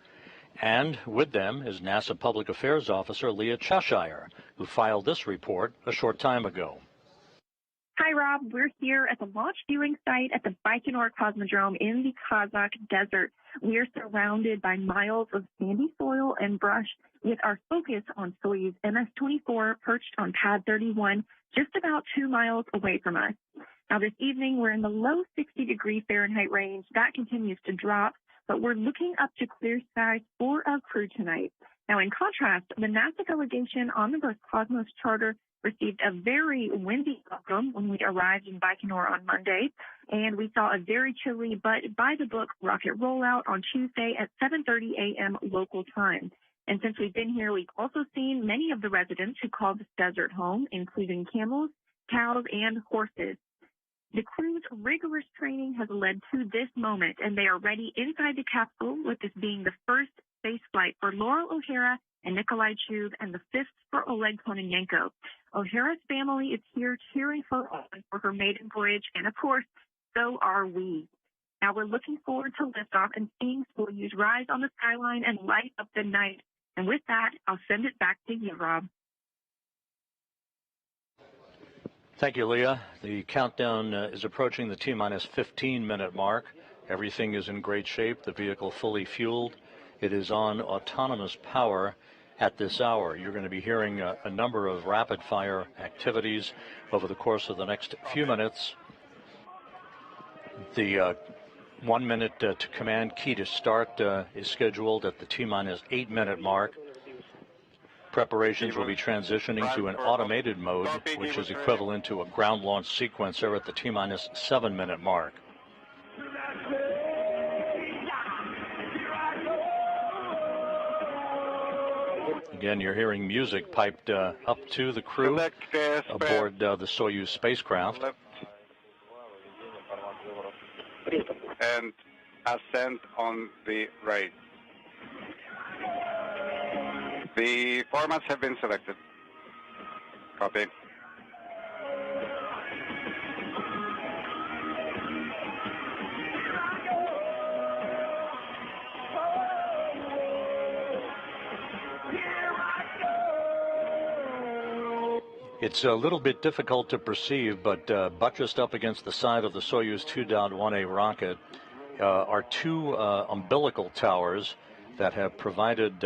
[SPEAKER 1] And with them is NASA Public Affairs Officer Leah Cheshire, who filed this report a short time ago.
[SPEAKER 8] Hi, Rob. We're here at the launch viewing site at the Baikonur Cosmodrome in the Kazakh desert. We're surrounded by miles of sandy soil and brush, with our focus on Soyuz MS-24 perched on pad 31, just about 2 miles away from us. Now, this evening, we're in the low 60-degree Fahrenheit range. That continues to drop, but we're looking up to clear skies for our crew tonight. Now, in contrast, the NASA delegation on the Roscosmos charter received a very windy welcome when we arrived in Baikonur on Monday, and we saw a very chilly but by-the-book rocket rollout on Tuesday at 7:30 a.m. local time. And since we've been here, we've also seen many of the residents who call this desert home, including camels, cows, and horses. The crew's rigorous training has led to this moment, and they are ready inside the capsule, with this being the first space flight for Loral O'Hara and Nikolai Chub, and the fifth for Oleg Kononenko. O'Hara's family is here cheering her on for her maiden voyage, and of course, so are we. Now we're looking forward to liftoff and seeing Soyuz rise on the skyline and light up the night. And with that, I'll send it back to you, Rob.
[SPEAKER 1] Thank you, Leah. The countdown is approaching the T-minus 15-minute mark. Everything is in great shape. The vehicle fully fueled. It is on autonomous power at this hour. You're going to be hearing a number of rapid-fire activities over the course of the next few minutes. The 1 minute to command key to start is scheduled at the T-minus 8-minute mark. Preparations will be transitioning to an automated mode, which is equivalent to a ground launch sequencer at the T-minus 7-minute mark. Again, you're hearing music piped up to the crew aboard the Soyuz spacecraft.
[SPEAKER 9] And ascent on the right. The formats have been selected. Copy.
[SPEAKER 1] It's a little bit difficult to perceive, but buttressed up against the side of the Soyuz 2.1A rocket are two umbilical towers that have provided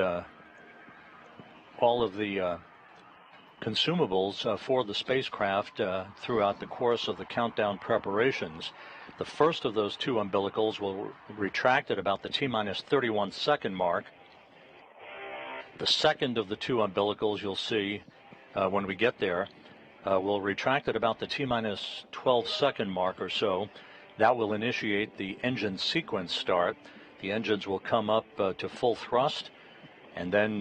[SPEAKER 1] all of the consumables for the spacecraft throughout the course of the countdown preparations. The first of those two umbilicals will retract at about the T-minus 31-second mark. The second of the two umbilicals you'll see when we get there will retract at about the T-minus 12-second mark or so. That will initiate the engine sequence start. The engines will come up to full thrust, and then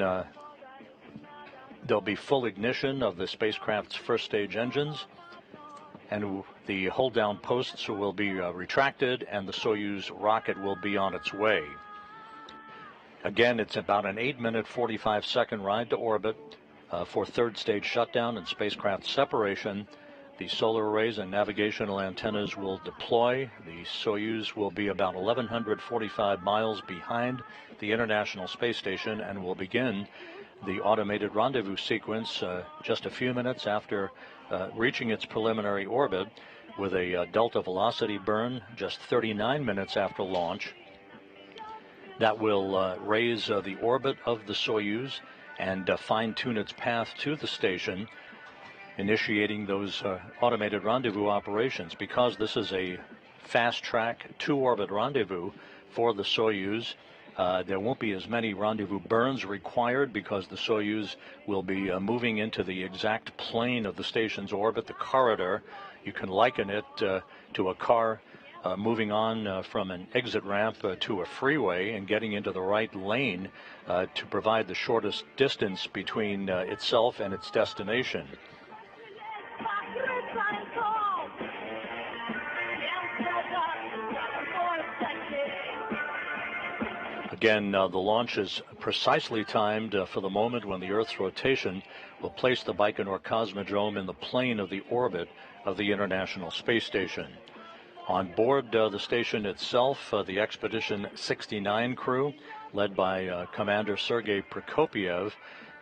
[SPEAKER 1] there'll be full ignition of the spacecraft's first stage engines, and the hold down posts will be retracted, and the Soyuz rocket will be on its way. Again, it's about an 8-minute 45-second ride to orbit for third stage shutdown and spacecraft separation. The solar arrays and navigational antennas will deploy. The Soyuz will be about 1,145 miles behind the International Space Station and will begin the automated rendezvous sequence just a few minutes after reaching its preliminary orbit, with a delta velocity burn just 39 minutes after launch. That will raise the orbit of the Soyuz and fine-tune its path to the station, initiating those automated rendezvous operations. Because this is a fast-track two-orbit rendezvous for the Soyuz, there won't be as many rendezvous burns required, because the Soyuz will be moving into the exact plane of the station's orbit, the corridor. You can liken it to a car moving on from an exit ramp to a freeway and getting into the right lane to provide the shortest distance between itself and its destination. Again, the launch is precisely timed for the moment when the Earth's rotation will place the Baikonur Cosmodrome in the plane of the orbit of the International Space Station. On board the station itself, the Expedition 69 crew, led by Commander Sergei Prokopiev,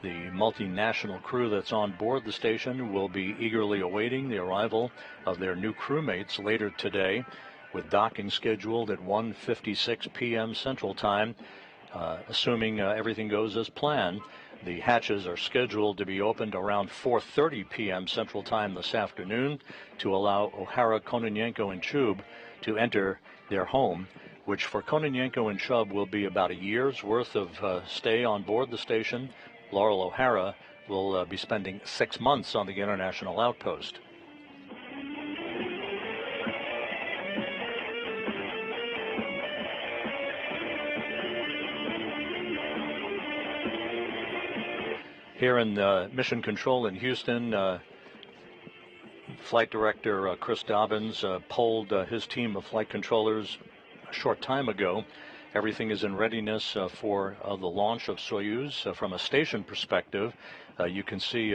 [SPEAKER 1] the multinational crew that's on board the station, will be eagerly awaiting the arrival of their new crewmates later today, with docking scheduled at 1:56 p.m. Central Time. Assuming everything goes as planned, the hatches are scheduled to be opened around 4:30 p.m. Central Time this afternoon to allow O'Hara, Kononenko, and Chub to enter their home, which for Kononenko and Chub will be about a year's worth of stay on board the station. Loral O'Hara will be spending 6 months on the International Outpost. Here in Mission Control in Houston, Flight Director Chris Dobbins polled his team of flight controllers a short time ago. Everything is in readiness for the launch of Soyuz. From a station perspective, you can see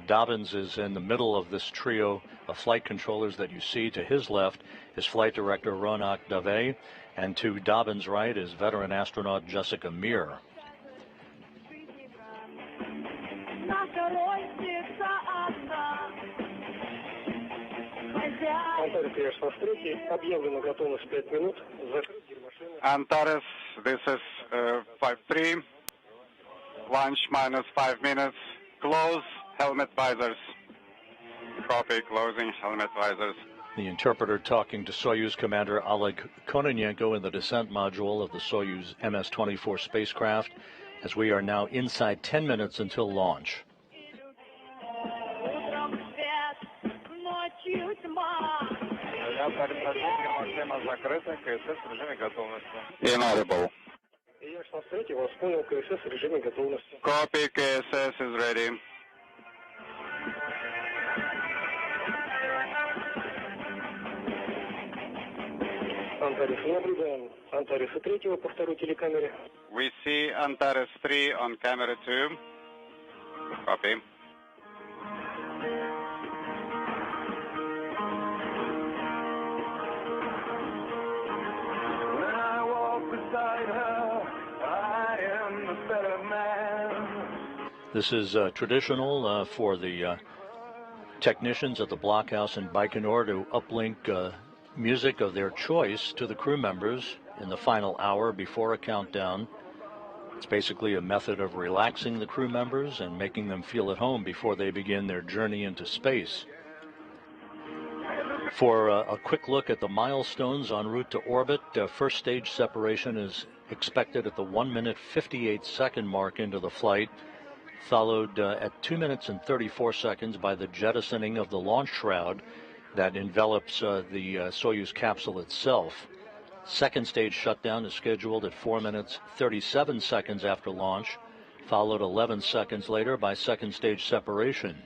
[SPEAKER 1] Dobbins is in the middle of this trio of flight controllers that you see. To his left is Flight Director Ronak Dave, and to Dobbins' right is veteran astronaut Jessica Meir.
[SPEAKER 9] Antares, this is 5-3. Launch minus 5 minutes. Close helmet visors. Copy, closing helmet visors.
[SPEAKER 1] The interpreter talking to Soyuz Commander Oleg Kononenko in the descent module of the Soyuz MS-24 spacecraft. as we are now inside 10 minutes until launch.
[SPEAKER 9] Inaudible. Copy, KSS is ready. We see Antares 3 on camera 2. Copy. When I walk beside her, I am a better man.
[SPEAKER 1] This is traditional for the technicians at the blockhouse in Baikonur to uplink music of their choice to the crew members in the final hour before a countdown. It's basically a method of relaxing the crew members and making them feel at home before they begin their journey into space. For a quick look at the milestones en route to orbit, first stage separation is expected at the 1 minute 58 second mark into the flight, followed at 2 minutes and 34 seconds by the jettisoning of the launch shroud that envelops the Soyuz capsule itself. Second stage shutdown is scheduled at 4 minutes 37 seconds after launch, followed 11 seconds later by second stage separation.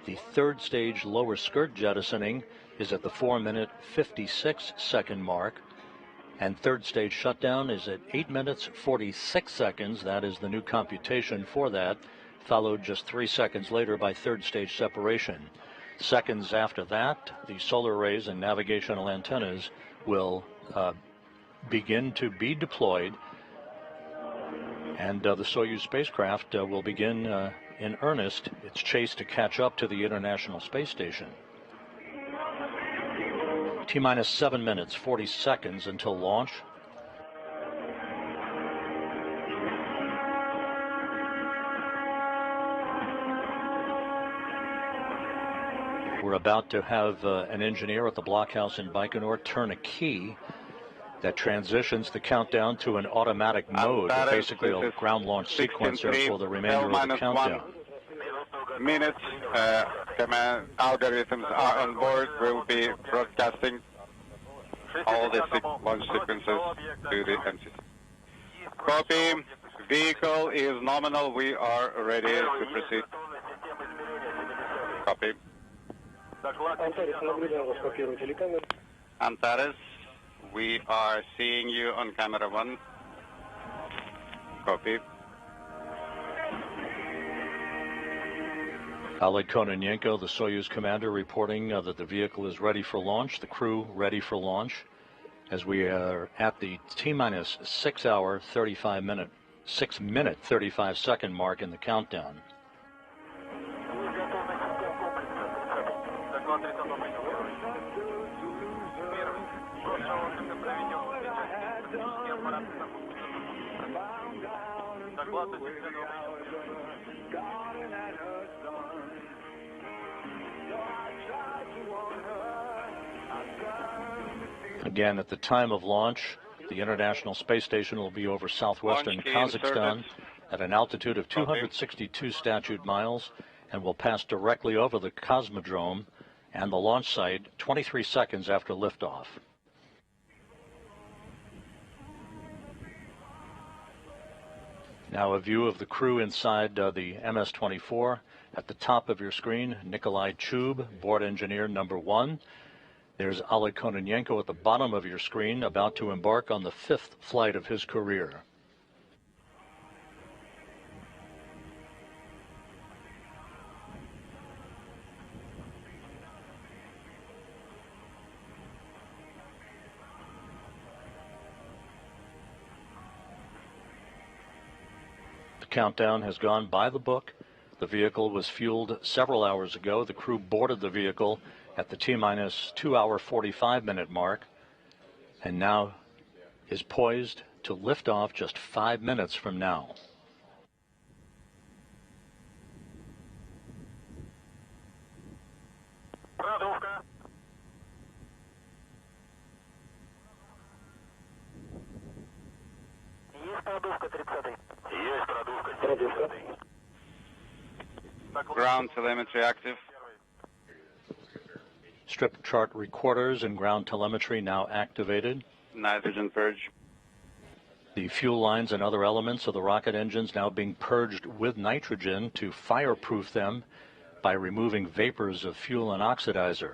[SPEAKER 1] The third stage lower skirt jettisoning is at the 4 minute 56 second mark, and third stage shutdown is at 8 minutes 46 seconds. That is the new computation for that, followed just 3 seconds later by third stage separation. Seconds after that, the solar arrays and navigational antennas will begin to be deployed, and the Soyuz spacecraft will begin in earnest its chase to catch up to the International Space Station. T-minus 7 minutes 40 seconds until launch. We're about to have an engineer at the blockhouse in Baikonur turn a key that transitions the countdown to an automatic mode, basically a ground launch sequencer for the remainder of the countdown.
[SPEAKER 9] Minutes, command algorithms are on board. We'll be broadcasting all the launch sequences to the MCC. Copy. Vehicle is nominal. We are ready to proceed. Copy. Antares, we are seeing you on camera 1. Copy.
[SPEAKER 1] Oleg Kononenko, the Soyuz commander, reporting that the vehicle is ready for launch, the crew ready for launch, as we are at the T-minus 6 minute 35 second mark in the countdown. Again, at the time of launch, the International Space Station will be over southwestern Kazakhstan at an altitude of 262 statute miles and will pass directly over the Cosmodrome and the launch site 23 seconds after liftoff. Now a view of the crew inside the MS-24. At the top of your screen, Nikolai Chub, board engineer number 1. There's Oleg Kononenko at the bottom of your screen, about to embark on the 5th flight of his career. The countdown has gone by the book. The vehicle was fueled several hours ago. The crew boarded the vehicle at the T-minus 2 hour 45 minute mark, and now is poised to lift off just 5 minutes from now.
[SPEAKER 7] Есть
[SPEAKER 9] Ground telemetry active.
[SPEAKER 1] Strip chart recorders and ground telemetry now activated.
[SPEAKER 9] Nitrogen purge.
[SPEAKER 1] The fuel lines and other elements of the rocket engines now being purged with nitrogen to fireproof them by removing vapors of fuel and oxidizer.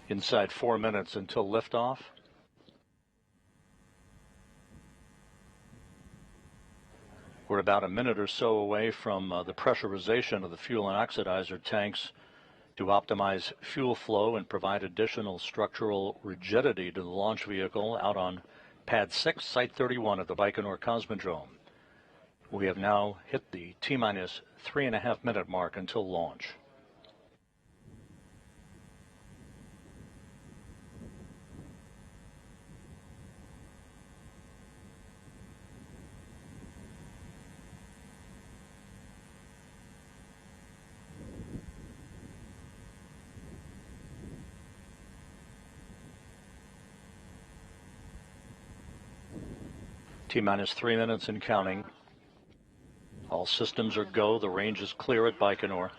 [SPEAKER 1] Inside 4 minutes until liftoff. We're about a minute or so away from the pressurization of the fuel and oxidizer tanks to optimize fuel flow and provide additional structural rigidity to the launch vehicle out on Pad 6, Site 31 at the Baikonur Cosmodrome. We have now hit the T-minus 3.5 minute mark until launch. T-minus 3 minutes and counting. All systems are go. The range is clear at Baikonur.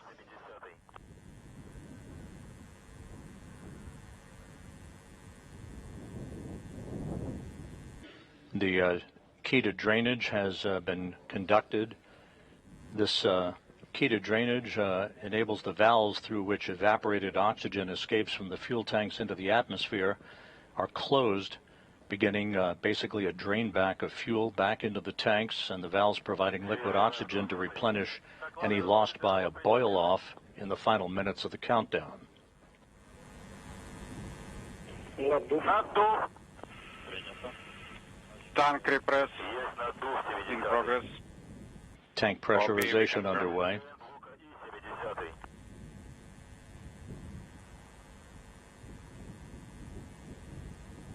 [SPEAKER 1] The key to drainage has been conducted. This key to drainage enables the valves through which evaporated oxygen escapes from the fuel tanks into the atmosphere are closed, beginning basically a drain back of fuel back into the tanks, and the valves providing liquid oxygen to replenish any lost by a boil off in the final minutes of the countdown.
[SPEAKER 9] Tank repress in progress.
[SPEAKER 1] Tank pressurization underway.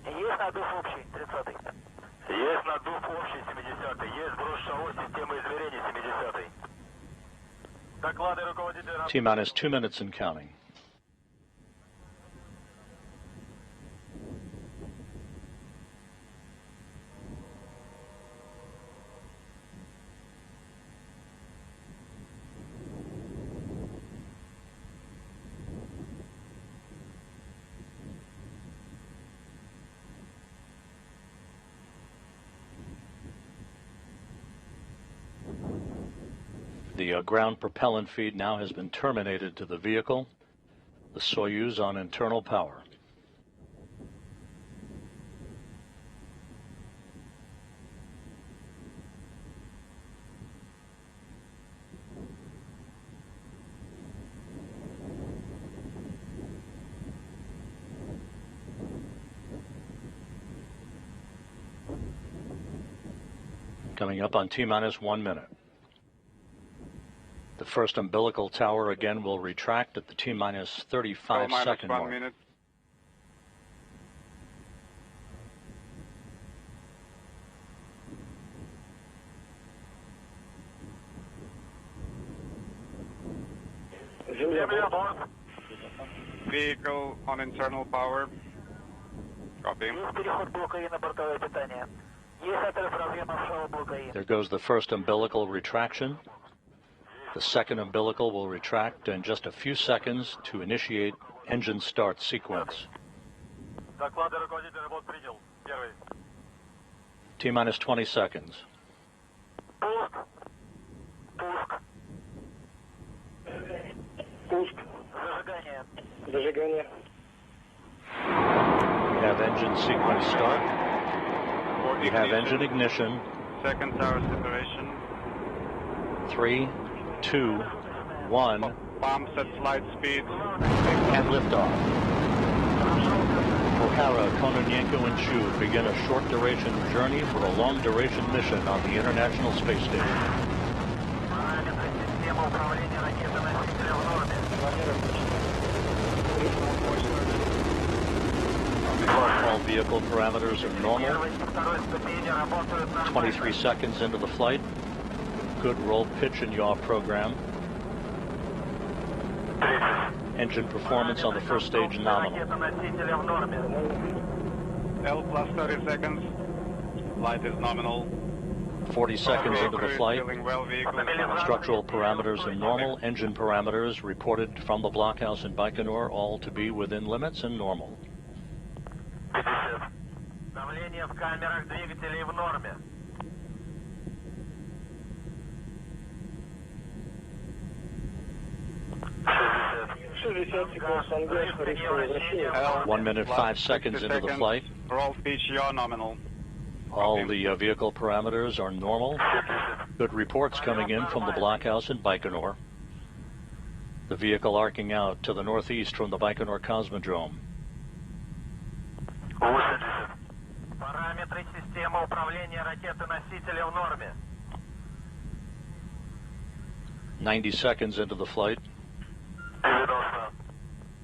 [SPEAKER 7] Есть надув общий, 30-й. Есть надув общий, 70-й. Есть сброс шагов системы измерений, 70-й. Доклады руководителя...
[SPEAKER 1] T-minus 2 minutes and counting. The ground propellant feed now has been terminated to the vehicle, the Soyuz on internal power. Coming up on T-minus 1 minute. The first umbilical tower again will retract at the T-minus 35 second mark.
[SPEAKER 9] Minute. Vehicle on internal power. Copy.
[SPEAKER 1] There goes the first umbilical retraction. The second umbilical will retract in just a few seconds to initiate engine start sequence. T-minus 20 seconds.
[SPEAKER 7] Зажигание.
[SPEAKER 1] We have engine sequence start. We have engine ignition.
[SPEAKER 9] Second tower separation.
[SPEAKER 1] 3, 2, 1,
[SPEAKER 9] Pumps at flight speed.
[SPEAKER 1] and liftoff. O'Hara, Kononenko, and Chu begin a short-duration journey for a long-duration mission on the International Space Station. All vehicle parameters are normal. 23 seconds into the flight. Good roll, pitch, and yaw program. Engine performance on the first stage nominal.
[SPEAKER 9] L plus 30 seconds. Flight is nominal.
[SPEAKER 1] 40 seconds into the flight.
[SPEAKER 9] Well,
[SPEAKER 1] Structural parameters are normal. Engine parameters reported from the blockhouse in Baikonur all to be within limits and normal.
[SPEAKER 7] Давление в камерах двигателей в норме.
[SPEAKER 1] L, 1 minute 5 seconds into the flight.
[SPEAKER 9] Roll pitch yaw nominal.
[SPEAKER 1] All the vehicle parameters are normal. Good reports coming in from the blockhouse in Baikonur. The vehicle arcing out to the northeast from the Baikonur Cosmodrome.
[SPEAKER 7] Параметры системы управления ракеты-носителя в норме.
[SPEAKER 1] 90 seconds into the flight.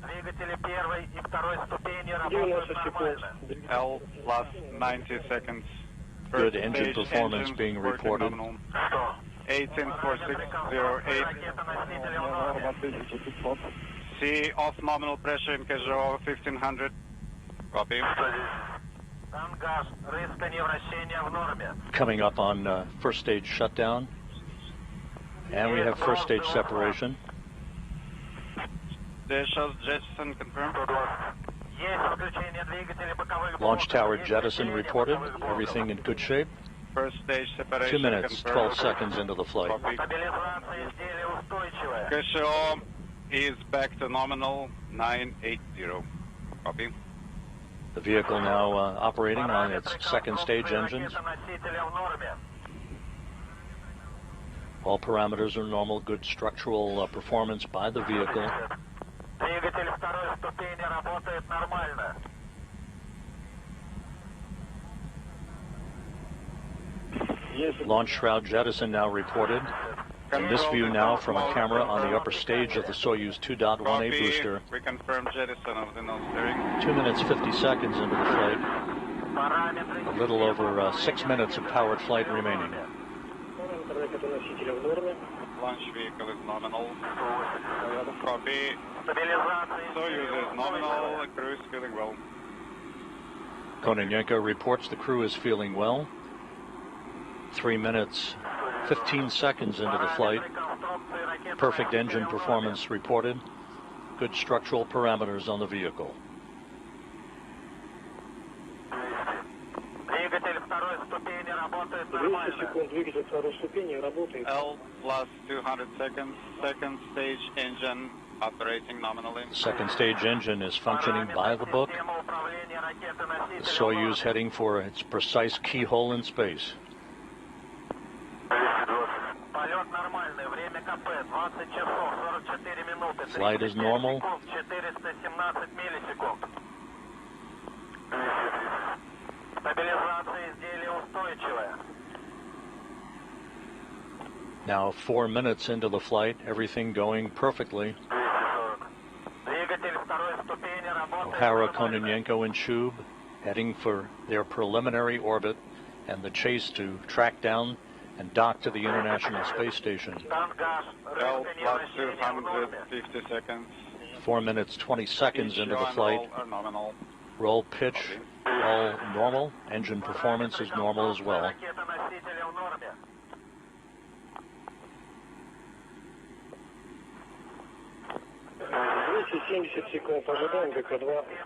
[SPEAKER 7] Двигатели первой и второй ступени работают нормально.
[SPEAKER 9] L plus 90 seconds.
[SPEAKER 1] Good engine performance being reported.
[SPEAKER 9] 184608. C off nominal pressure in casual 1500. Copy.
[SPEAKER 7] Тангаж, рысканье вращения в норме.
[SPEAKER 1] Coming up on first stage shutdown. And we have first stage separation.
[SPEAKER 9] Dash jettison confirmed.
[SPEAKER 1] Launch tower jettison reported. Everything in good shape.
[SPEAKER 9] First stage separation
[SPEAKER 1] 2 minutes,
[SPEAKER 9] confirmed.
[SPEAKER 1] 12 seconds into the flight.
[SPEAKER 9] Casual is back to nominal 980. Copy.
[SPEAKER 1] The vehicle now operating on its second stage engines. All parameters are normal. Good structural performance by the vehicle.
[SPEAKER 7] Двигатель второй ступени работает нормально.
[SPEAKER 1] Launch shroud jettison now reported. In this view now from a camera on the upper stage of the Soyuz 2.1A booster.
[SPEAKER 9] We confirm jettison of the nose steering.
[SPEAKER 1] 2 minutes 50 seconds into the flight. A little over 6 minutes of powered flight remaining.
[SPEAKER 9] Launch vehicle is nominal. Copy. Soyuz is nominal. Crew is feeling well.
[SPEAKER 1] Kononenko reports the crew is feeling well. 3 minutes 15 seconds into the flight. Perfect engine performance reported. Good structural parameters on the vehicle.
[SPEAKER 9] L plus 200 seconds. Second stage engine operating nominally.
[SPEAKER 1] The second stage engine is functioning by the book. The Soyuz heading for its precise keyhole in space. Flight is normal. Now 4 minutes into the flight, everything going perfectly. O'Hara, Kononenko, and Chub heading for their preliminary orbit and the chase to track down and dock to the International Space Station.
[SPEAKER 9] L plus 250 seconds.
[SPEAKER 1] 4 minutes 20 seconds into the flight. Roll pitch, all normal. Engine performance is normal as well.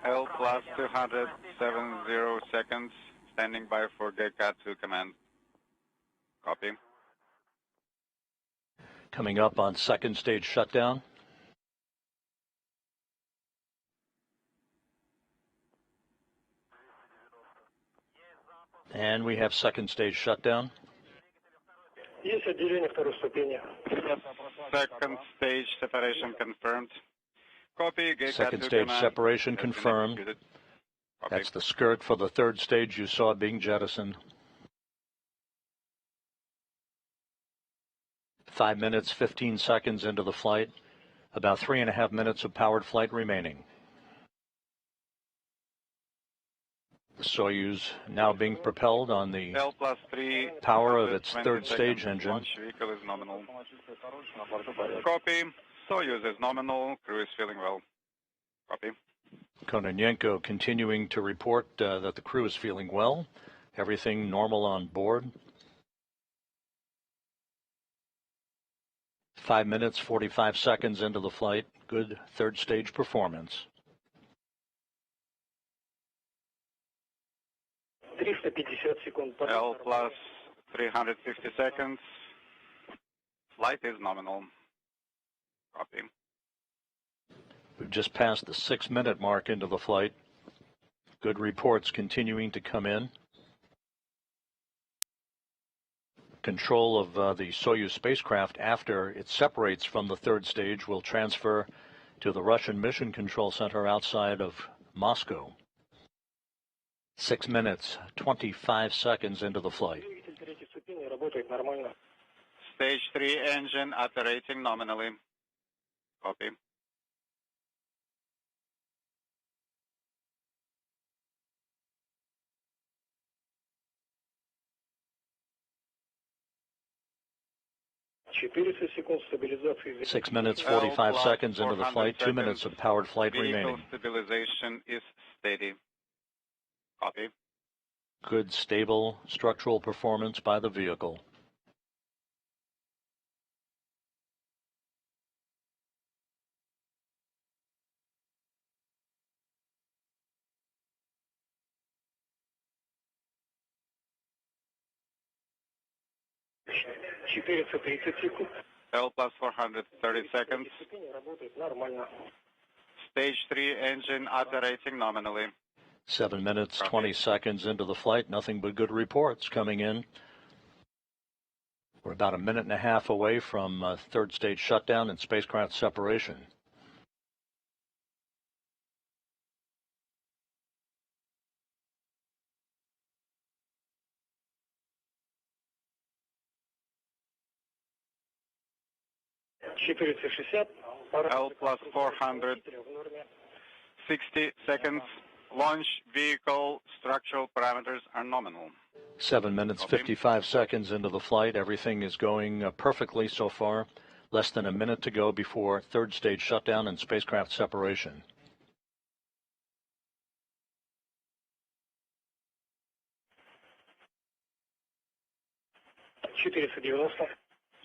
[SPEAKER 9] L plus 270 seconds. Standing by for GK2 command. Copy.
[SPEAKER 1] Coming up on second stage shutdown. And we have second stage shutdown.
[SPEAKER 9] Second stage separation confirmed. Copy.
[SPEAKER 1] Second stage separation confirmed. That's the skirt for the third stage you saw being jettisoned. 5 minutes, 15 seconds into the flight. About 3.5 minutes of powered flight remaining. The Soyuz now being propelled on the power of its third stage engine.
[SPEAKER 9] Launch vehicle is nominal. Copy. Soyuz is nominal. Crew is feeling well. Copy.
[SPEAKER 1] Kononenko continuing to report that the crew is feeling well. Everything normal on board. 5 minutes, 45 seconds into the flight. Good third stage performance.
[SPEAKER 9] L plus 350 seconds. Flight is nominal. Copy.
[SPEAKER 1] We've just passed the 6-minute mark into the flight. Good reports continuing to come in. Control of the Soyuz spacecraft after it separates from the third stage will transfer to the Russian Mission Control Center outside of Moscow. 6 minutes, 25 seconds into the flight.
[SPEAKER 9] Stage 3 engine operating nominally. Copy.
[SPEAKER 1] Six minutes, 45 seconds into the flight. 2 minutes of powered flight remaining.
[SPEAKER 9] Stabilization is steady. Copy.
[SPEAKER 1] Good, stable structural performance by the vehicle.
[SPEAKER 9] L plus 430 seconds. Stage 3 engine operating nominally.
[SPEAKER 1] 7 minutes, 20 seconds into the flight. Nothing but good reports coming in. We're about 1.5 minutes away from third stage shutdown and spacecraft separation.
[SPEAKER 9] L plus 460 seconds. Launch vehicle structural parameters are nominal.
[SPEAKER 1] 7 minutes, 55 seconds into the flight. Everything is going perfectly so far. Less than a minute to go before third stage shutdown and spacecraft separation.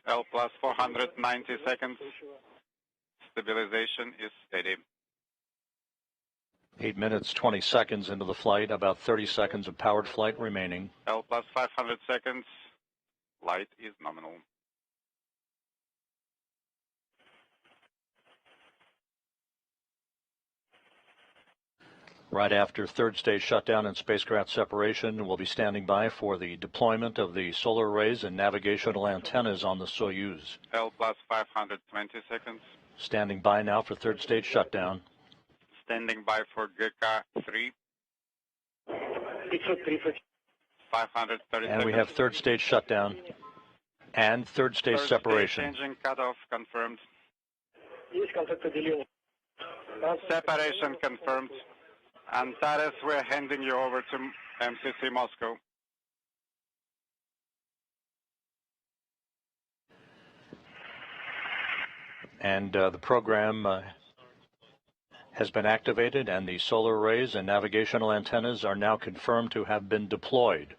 [SPEAKER 9] L plus 490 seconds. Stabilization is steady.
[SPEAKER 1] 8 minutes, 20 seconds into the flight. About 30 seconds of powered flight remaining.
[SPEAKER 9] L plus 500 seconds. Light is nominal.
[SPEAKER 1] Right after third stage shutdown and spacecraft separation, we'll be standing by for the deployment of the solar arrays and navigational antennas on the Soyuz.
[SPEAKER 9] L plus 520 seconds.
[SPEAKER 1] Standing by now for third stage shutdown.
[SPEAKER 9] Standing by for GK 3. 530
[SPEAKER 1] and we have third stage shutdown and third stage separation.
[SPEAKER 9] Engine cutoff confirmed. Separation confirmed. Antares, we're handing you over to MCC Moscow.
[SPEAKER 1] And the program has been activated, and the solar arrays and navigational antennas are now confirmed to have been deployed.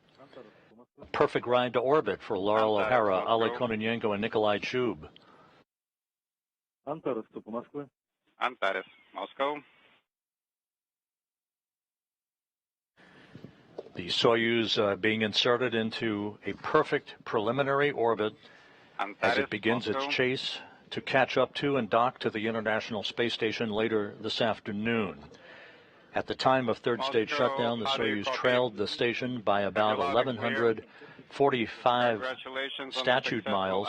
[SPEAKER 1] A perfect ride to orbit for Loral O'Hara, Ale Kononenko, and Nikolai Chub.
[SPEAKER 9] Antares, Moscow.
[SPEAKER 1] The Soyuz being inserted into a perfect preliminary orbit as it begins its chase to catch up to and dock to the International Space Station later this afternoon. At the time of third stage shutdown, the Soyuz trailed the station by about 1,145 statute miles.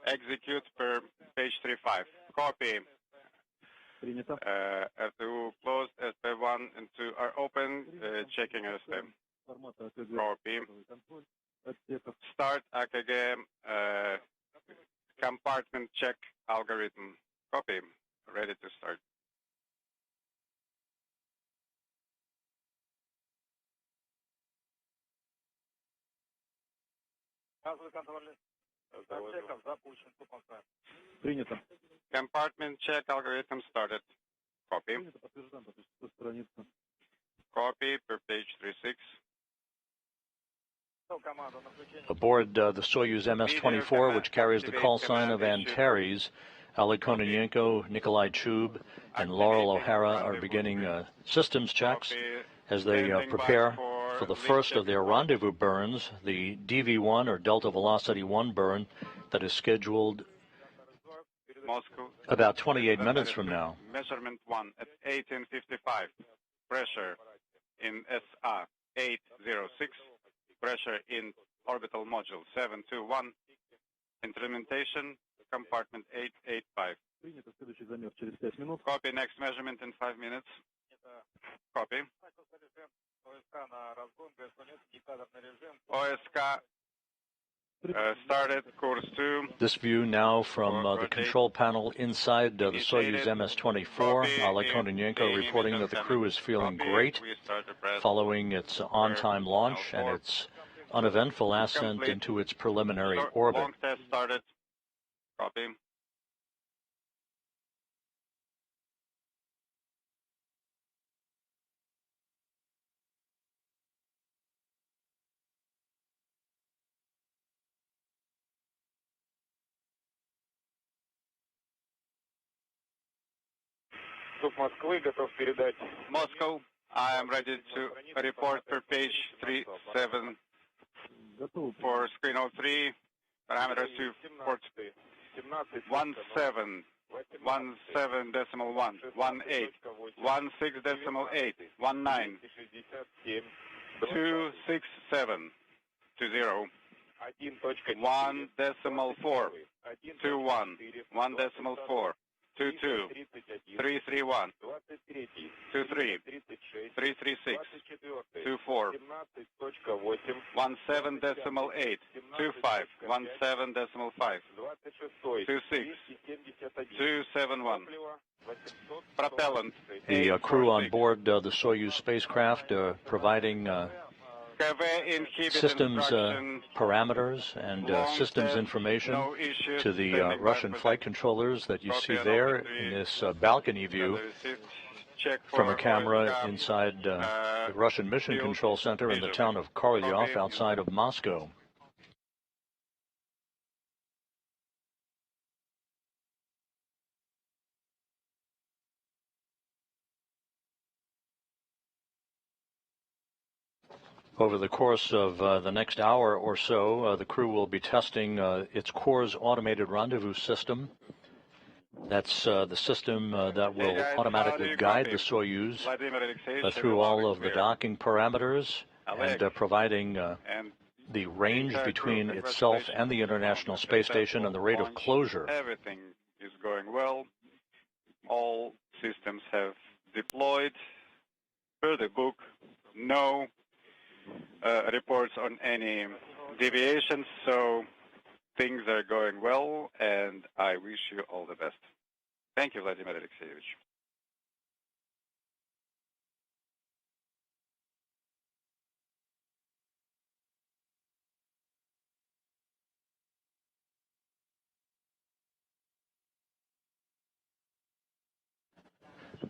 [SPEAKER 9] Execute per page 35. Copy. FTU closed, SP1 and 2 are open, checking SP. Copy. Start AKG compartment check algorithm. Copy. Ready to start. Compartment check algorithm started. Copy. Copy per page 36.
[SPEAKER 1] Aboard the Soyuz MS-24, which carries the call sign of Antares, Ali Kononenko, Nikolai Chub, and Loral O'Hara are beginning systems checks as they prepare for the first of their rendezvous burns, the DV-1 or Delta Velocity 1 burn that is scheduled
[SPEAKER 9] Moscow.
[SPEAKER 1] about 28 minutes from now.
[SPEAKER 9] Measurement 1 at 1855. Pressure in SA 806. Pressure in orbital module 721. Instrumentation compartment 885. Copy. Next measurement in 5 minutes. Copy. OSK started course 2.
[SPEAKER 1] This view now from the control panel inside the Soyuz MS-24. Ali Kononenko reporting that the crew is feeling great following its on-time launch and its uneventful ascent into its preliminary orbit.
[SPEAKER 9] Long test started. Copy. Moscow, I am ready to report per page 37 for screen 03, parameters to port 17, 17.1, 18, 16.8, 19, 267, 20, 1.4, 21, 1.4, 22, 331, 23, 336, 24, 17.8, 25, 17.5, 26, 271. Propellant.
[SPEAKER 1] The crew on board the Soyuz spacecraft providing systems parameters and systems information to the Russian flight controllers that you see there in this balcony view from a camera inside the Russian Mission Control Center in the town of Korolyov outside of Moscow. Over the course of the next hour or so, the crew will be testing its core's automated rendezvous system. That's the system that will automatically guide the Soyuz through all of the docking parameters and providing the range between itself and the International Space Station and the rate of closure.
[SPEAKER 9] Everything is going well. All systems have deployed per the book. No reports on any deviations, so things are going well, and I wish you all the best. Thank you, Vladimir Alexeyevich.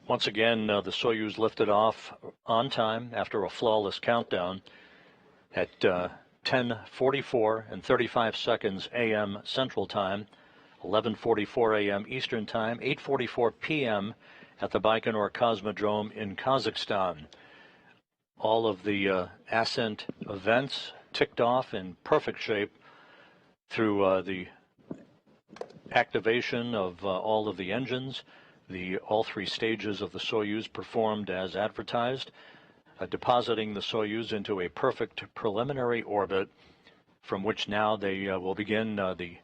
[SPEAKER 1] Once again, the Soyuz lifted off on time after a flawless countdown at 10:44 and 35 seconds a.m. Central Time, 11:44 a.m. Eastern Time, 8:44 p.m. at the Baikonur Cosmodrome in Kazakhstan. All of the ascent events ticked off in perfect shape through the activation of all of the engines. All three stages of the Soyuz performed as advertised, depositing the Soyuz into a perfect preliminary orbit from which now they will begin the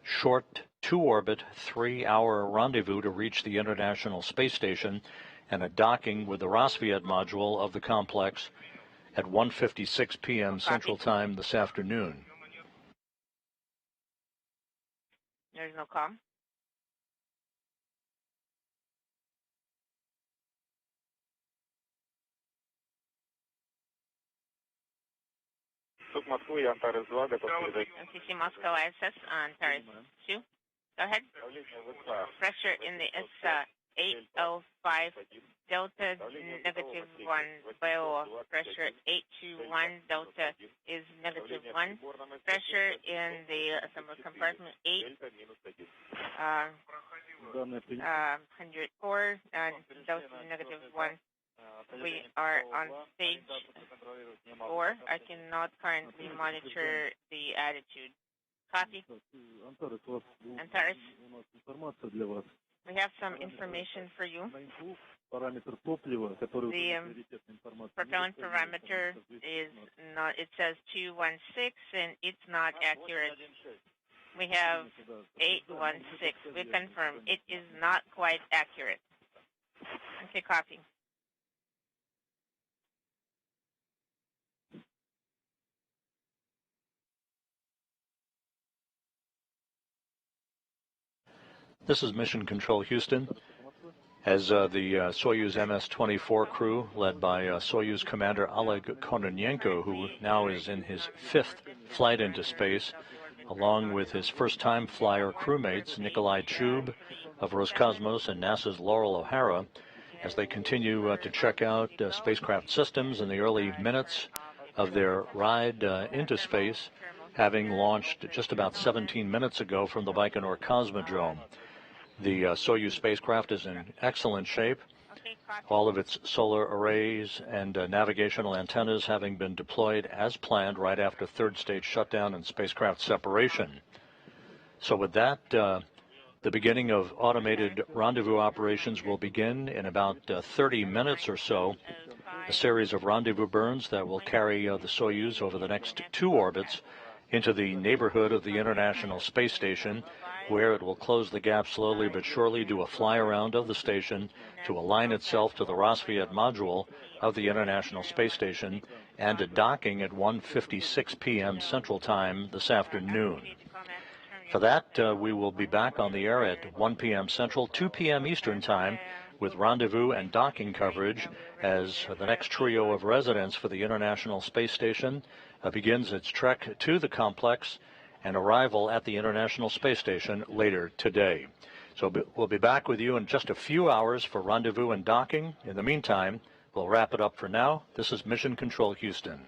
[SPEAKER 1] short two-orbit, 3-hour rendezvous to reach the International Space Station and a docking with the Rassvet module of the complex at 1:56 p.m. Central Time this afternoon.
[SPEAKER 10] There's no com. MCC Moscow ISS on Antares 2. Go ahead. Pressure in the 805 Delta -1 Bio. Pressure 821 Delta is -1. Pressure in the compartment 8 104 Delta -1. We are on stage 4. I cannot currently monitor the attitude. Copy. Antares. We have some information for you. The propellant parameter is not, it says 216 and it's not accurate. We have 816. We confirm it is not quite accurate. Okay, copy.
[SPEAKER 1] This is Mission Control Houston. As the Soyuz MS-24 crew, led by Soyuz Commander Oleg Kononenko, who now is in his 5th flight into space, along with his first-time flyer crewmates Nikolai Chub of Roscosmos and NASA's Loral O'Hara, as they continue to check out spacecraft systems in the early minutes of their ride into space, having launched just about 17 minutes ago from the Baikonur Cosmodrome. The Soyuz spacecraft is in excellent shape, all of its solar arrays and navigational antennas having been deployed as planned right after third stage shutdown and spacecraft separation. So with that, the beginning of automated rendezvous operations will begin in about 30 minutes or so, a series of rendezvous burns that will carry the Soyuz over the next 2 orbits into the neighborhood of the International Space Station, where it will close the gap slowly but surely, do a fly-around of the station to align itself to the Rassvet module of the International Space Station, and a docking at 1:56 p.m. Central Time this afternoon. For that, we will be back on the air at 1 p.m. Central, 2 p.m. Eastern Time, with rendezvous and docking coverage as the next trio of residents for the International Space Station begins its trek to the complex and arrival at the International Space Station later today. So we'll be back with you in just a few hours for rendezvous and docking. In the meantime, we'll wrap it up for now. This is Mission Control Houston.